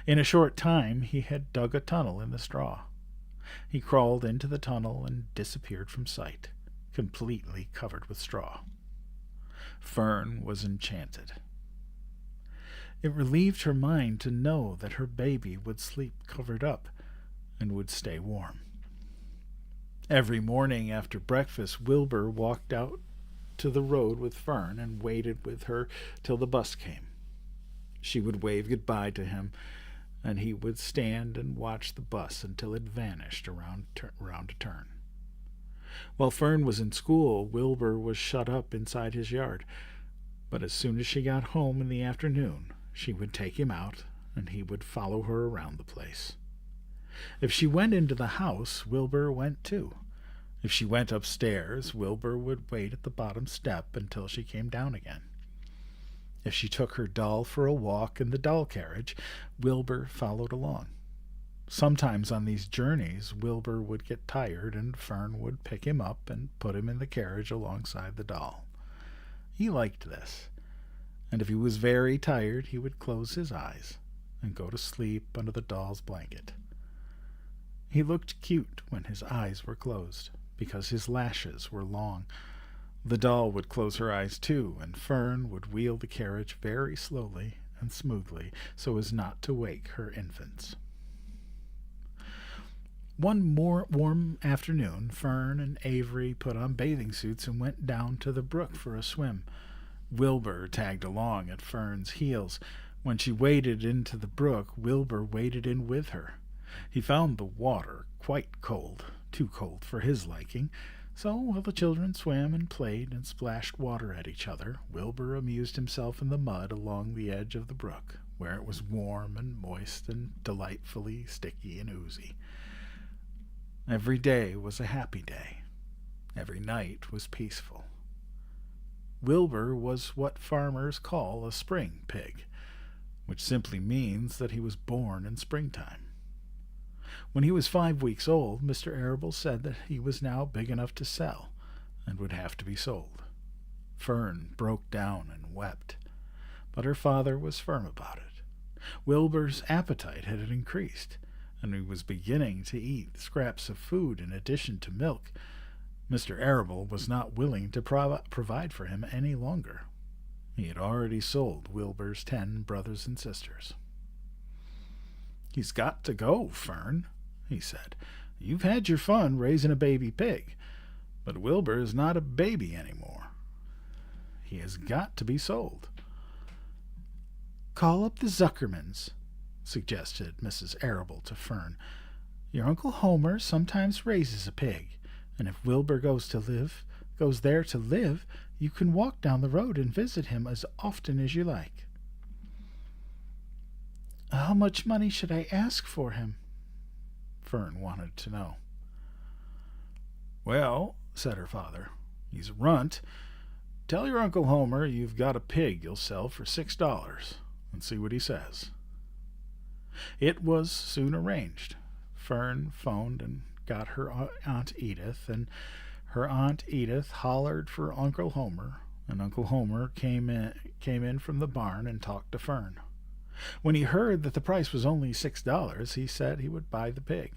In a short time he had dug a tunnel in the straw. He crawled into the tunnel and disappeared from sight, completely covered with straw. Fern was enchanted. It relieved her mind to know that her baby would sleep covered up and would stay warm. Every morning after breakfast, Wilbur walked out to the road with Fern and waited with her till the bus came. She would wave goodbye to him, and he would stand and watch the bus until it vanished around a turn. While Fern was in school, Wilbur was shut up inside his yard, but as soon as she got home in the afternoon, she would take him out, and he would follow her around the place. If she went into the house, Wilbur went too. If she went upstairs, Wilbur would wait at the bottom step until she came down again. If she took her doll for a walk in the doll carriage, Wilbur followed along. Sometimes on these journeys, Wilbur would get tired, and Fern would pick him up and put him in the carriage alongside the doll. He liked this, and if he was very tired, he would close his eyes and go to sleep under the doll's blanket. He looked cute when his eyes were closed, because his lashes were long. The doll would close her eyes too, and Fern would wheel the carriage very slowly and smoothly so as not to wake her infants. One more warm afternoon, Fern and Avery put on bathing suits and went down to the brook for a swim. Wilbur tagged along at Fern's heels. When she waded into the brook, Wilbur waded in with her. He found the water quite cold, too cold for his liking, so while the children swam and played and splashed water at each other, Wilbur amused himself in the mud along the edge of the brook, where it was warm and moist and delightfully sticky and oozy. Every day was a happy day. Every night was peaceful. Wilbur was what farmers call a spring pig, which simply means that he was born in springtime. When he was 5 weeks old, Mr. Arable said that he was now big enough to sell and would have to be sold. Fern broke down and wept, but her father was firm about it. Wilbur's appetite had increased, and he was beginning to eat scraps of food in addition to milk. Mr. Arable was not willing to provide for him any longer. He had already sold Wilbur's 10 brothers and sisters. "He's got to go, Fern," he said. "You've had your fun raising a baby pig, but Wilbur is not a baby anymore. He has got to be sold." "Call up the Zuckermans," suggested Mrs. Arable to Fern. "Your Uncle Homer sometimes raises a pig, and if Wilbur goes there to live, you can walk down the road and visit him as often as you like." "How much money should I ask for him?" Fern wanted to know. "Well," said her father, "he's a runt. Tell your Uncle Homer you've got a pig you'll sell for $6, and see what he says." It was soon arranged. Fern phoned and got her Aunt Edith, and her Aunt Edith hollered for Uncle Homer, and Uncle Homer came in from the barn and talked to Fern. When he heard that the price was only $6, he said he would buy the pig.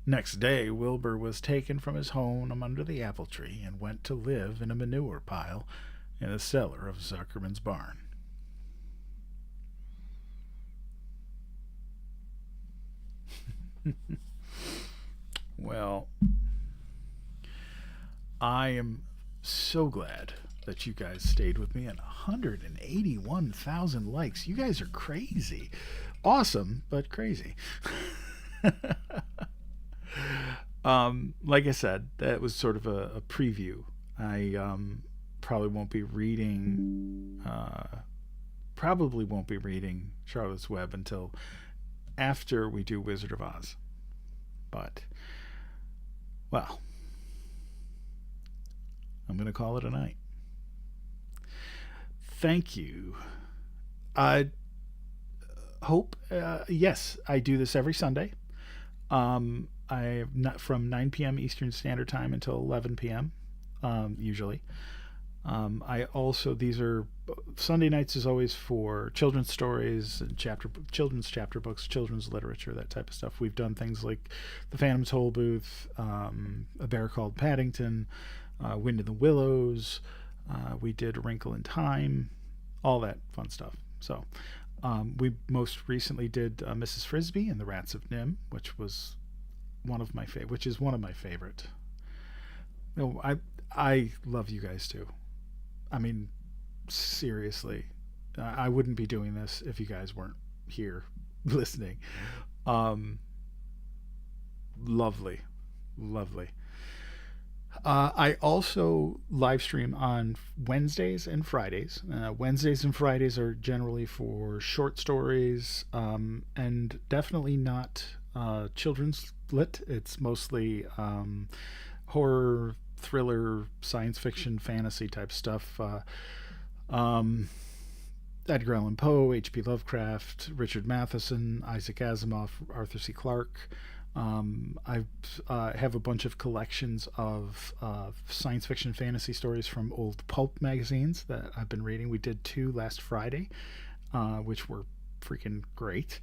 Next day, Wilbur was taken from his home under the apple tree and went to live in a manure pile in the cellar of Zuckerman's barn. Well, I am so glad that you guys stayed with me, and 181,000 likes. You guys are crazy. Awesome, but crazy. Like I said, that was sort of a preview. I probably won't be reading Charlotte's Web until after we do Wizard of Oz. But, well, I'm going to call it a night. Thank you. I hope, yes, I do this every Sunday. I not from 9 p.m. Eastern Standard Time until 11 p.m. Usually. I also, these are Sunday nights is always for children's stories and children's chapter books, children's literature, that type of stuff. We've done things like The Phantom Toll Booth, A Bear Called Paddington, Wind in the Willows. We did A Wrinkle in Time, all that fun stuff. So we most recently did Mrs. Frisbee and the Rats of Nim, which is one of my favorite. No, I love you guys too. I mean, seriously, I wouldn't be doing this if you guys weren't here listening. Lovely. I also live stream on Wednesdays and Fridays. Wednesdays and Fridays are generally for short stories, and definitely not children's lit. It's mostly horror, thriller, science fiction, fantasy type stuff. Edgar Allan Poe, H.P. Lovecraft, Richard Matheson, Isaac Asimov, Arthur C. Clarke. I have a bunch of collections of science fiction fantasy stories from old pulp magazines that I've been reading. We did 2 last Friday, which were freaking great.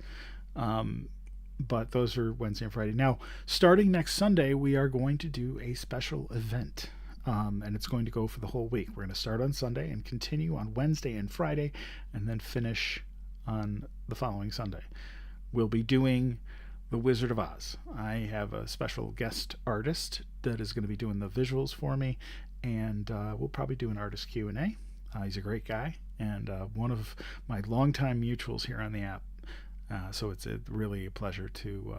But those are Wednesday and Friday. Now, starting next Sunday, we are going to do a special event. And it's going to go for the whole week. We're going to start on Sunday and continue on Wednesday and Friday, and then finish on the following Sunday. We'll be doing The Wizard of Oz. I have a special guest artist that is going to be doing the visuals for me, and we'll probably do an artist Q&A. He's a great guy, and one of my longtime mutuals here on the app. So it's really a pleasure to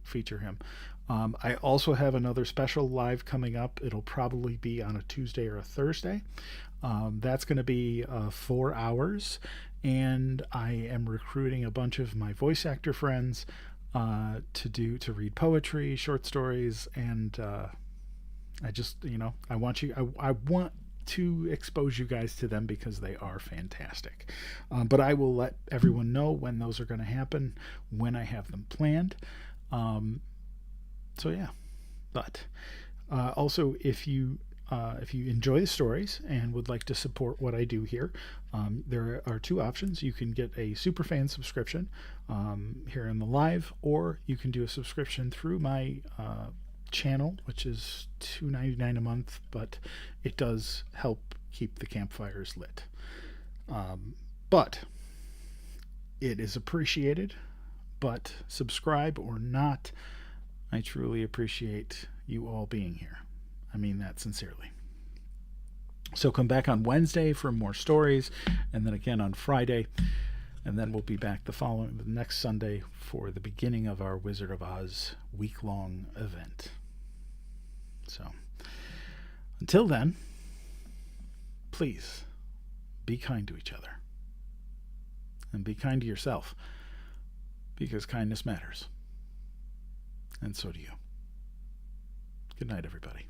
feature him. I also have another special live coming up. It'll probably be on a Tuesday or a Thursday. That's going to be 4 hours, and I am recruiting a bunch of my voice actor friends to read poetry, short stories, and I want to expose you guys to them because they are fantastic. But I will let everyone know when those are going to happen, when I have them planned. So yeah, but also if you enjoy the stories and would like to support what I do here, there are 2 options. You can get a superfan subscription here in the live, or you can do a subscription through my channel, which is $2.99 a month, but it does help keep the campfires lit. But it is appreciated. But subscribe or not, I truly appreciate you all being here. I mean that sincerely. So come back on Wednesday for more stories, and then again on Friday, and then we'll be back the next Sunday for the beginning of our Wizard of Oz week-long event. So until then, please be kind to each other, and be kind to yourself, because kindness matters, and so do you. Good night, everybody.